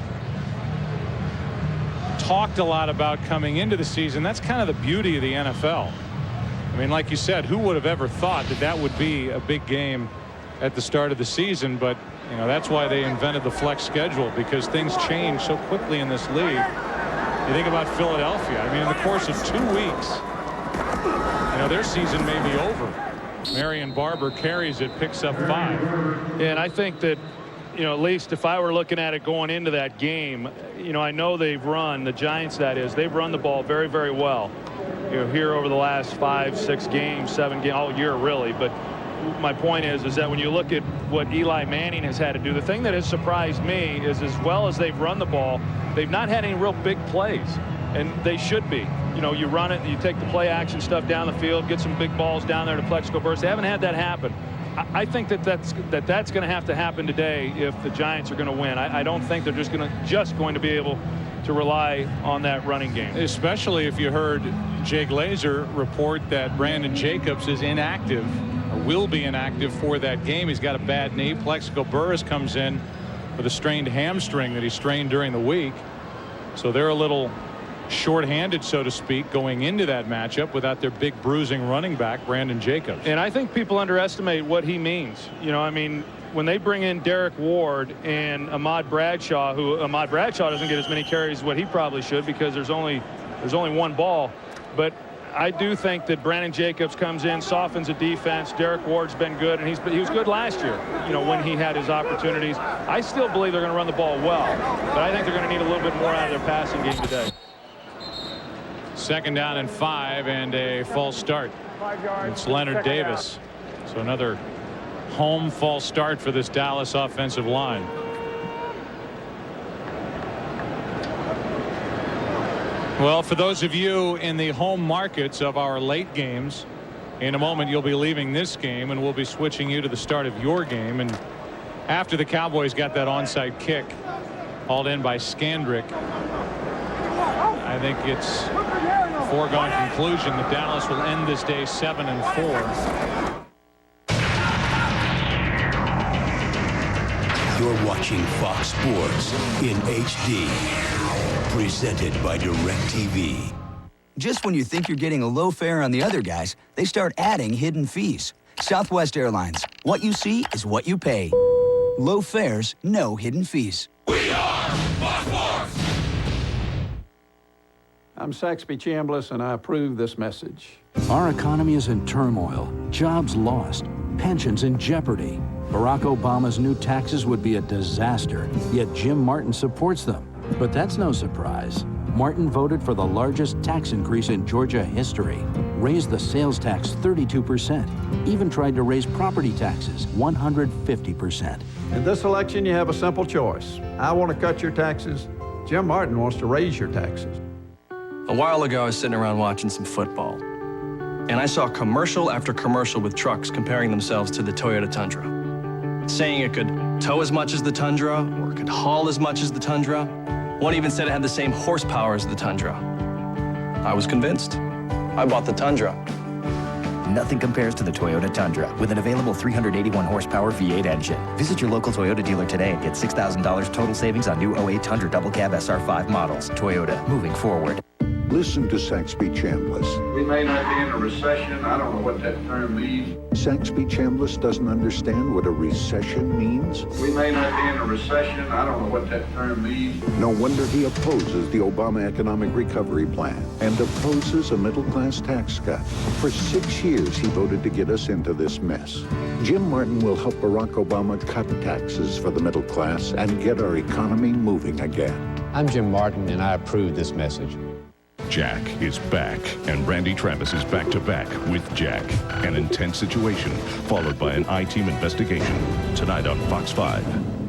talked a lot about coming into the season, that's kind of the beauty of the NFL. I mean, like you said, who would have ever thought that would be a big game at the start of the season? But that's why they invented the flex schedule, because things change so quickly in this league. You think about Philadelphia. I mean, in the course of 2 weeks, their season may be over. Marion Barber carries it, picks up 5. Yeah, and I think that, at least if I were looking at it going into that game, I know they've run, the Giants that is, they've run the ball very, very well. Here over the last 5, 6 games, 7 games, all year really. But my point is that when you look at what Eli Manning has had to do, the thing that has surprised me is, as well as they've run the ball, they've not had any real big plays, and they should be. You run it, you take the play action stuff down the field, get some big balls down there to Plexico burst. They haven't had that happen. I think that's going to have to happen today if the Giants are going to win. I don't think they're just going to be able to rely on that running game. Especially if you heard Jay Glazer report that Brandon Jacobs is inactive, or will be inactive for that game. He's got a bad knee. Plexico Burress comes in with a strained hamstring that he strained during the week. So they're a little short-handed, so to speak, going into that matchup without their big bruising running back, Brandon Jacobs. And I think people underestimate what he means. I mean, when they bring in Derek Ward and Ahmad Bradshaw, Ahmad Bradshaw doesn't get as many carries as what he probably should because there's only one ball. But I do think that Brandon Jacobs comes in, softens the defense. Derek Ward's been good, and he was good last year, when he had his opportunities. I still believe they're going to run the ball well, but I think they're going to need a little bit more out of their passing game today. 2nd down and 5, and a false start. It's Leonard Davis. So another home false start for this Dallas offensive line. Well, for those of you in the home markets of our late games, in a moment you'll be leaving this game and we'll be switching you to the start of your game. And after the Cowboys got that onside kick hauled in by Skandrick, I think it's a foregone conclusion that Dallas will end this day 7-4. You're watching Fox Sports in HD, presented by DirecTV. Just when you think you're getting a low fare on the other guys, they start adding hidden fees. Southwest Airlines, what you see is what you pay. Low fares, no hidden fees. We are Fox Sports! I'm Saxby Chambliss, and I approve this message. Our economy is in turmoil, jobs lost, pensions in jeopardy. Barack Obama's new taxes would be a disaster, yet Jim Martin supports them. But that's no surprise. Martin voted for the largest tax increase in Georgia history, raised the sales tax 32%, even tried to raise property taxes 150%. In this election, you have a simple choice. I want to cut your taxes. Jim Martin wants to raise your taxes. A while ago, I was sitting around watching some football, and I saw commercial after commercial with trucks comparing themselves to the Toyota Tundra, saying it could tow as much as the Tundra or it could haul as much as the Tundra. One even said it had the same horsepower as the Tundra. I was convinced. I bought the Tundra. Nothing compares to the Toyota Tundra with an available 381 horsepower V8 engine. Visit your local Toyota dealer today and get $6,000 total savings on new 08 Tundra Double Cab SR5 models. Toyota, moving forward. Listen to Saxby Chambliss. We may not be in a recession. I don't know what that term means. Saxby Chambliss doesn't understand what a recession means. We may not be in a recession. I don't know what that term means. No wonder he opposes the Obama Economic Recovery Plan and opposes a middle-class tax cut. For 6 years, he voted to get us into this mess. Jim Martin will help Barack Obama cut taxes for the middle class and get our economy moving again. I'm Jim Martin, and I approve this message. Jack is back, and Randy Travis is back-to-back with Jack. An intense situation, followed by an I-Team investigation. Tonight on Fox 5.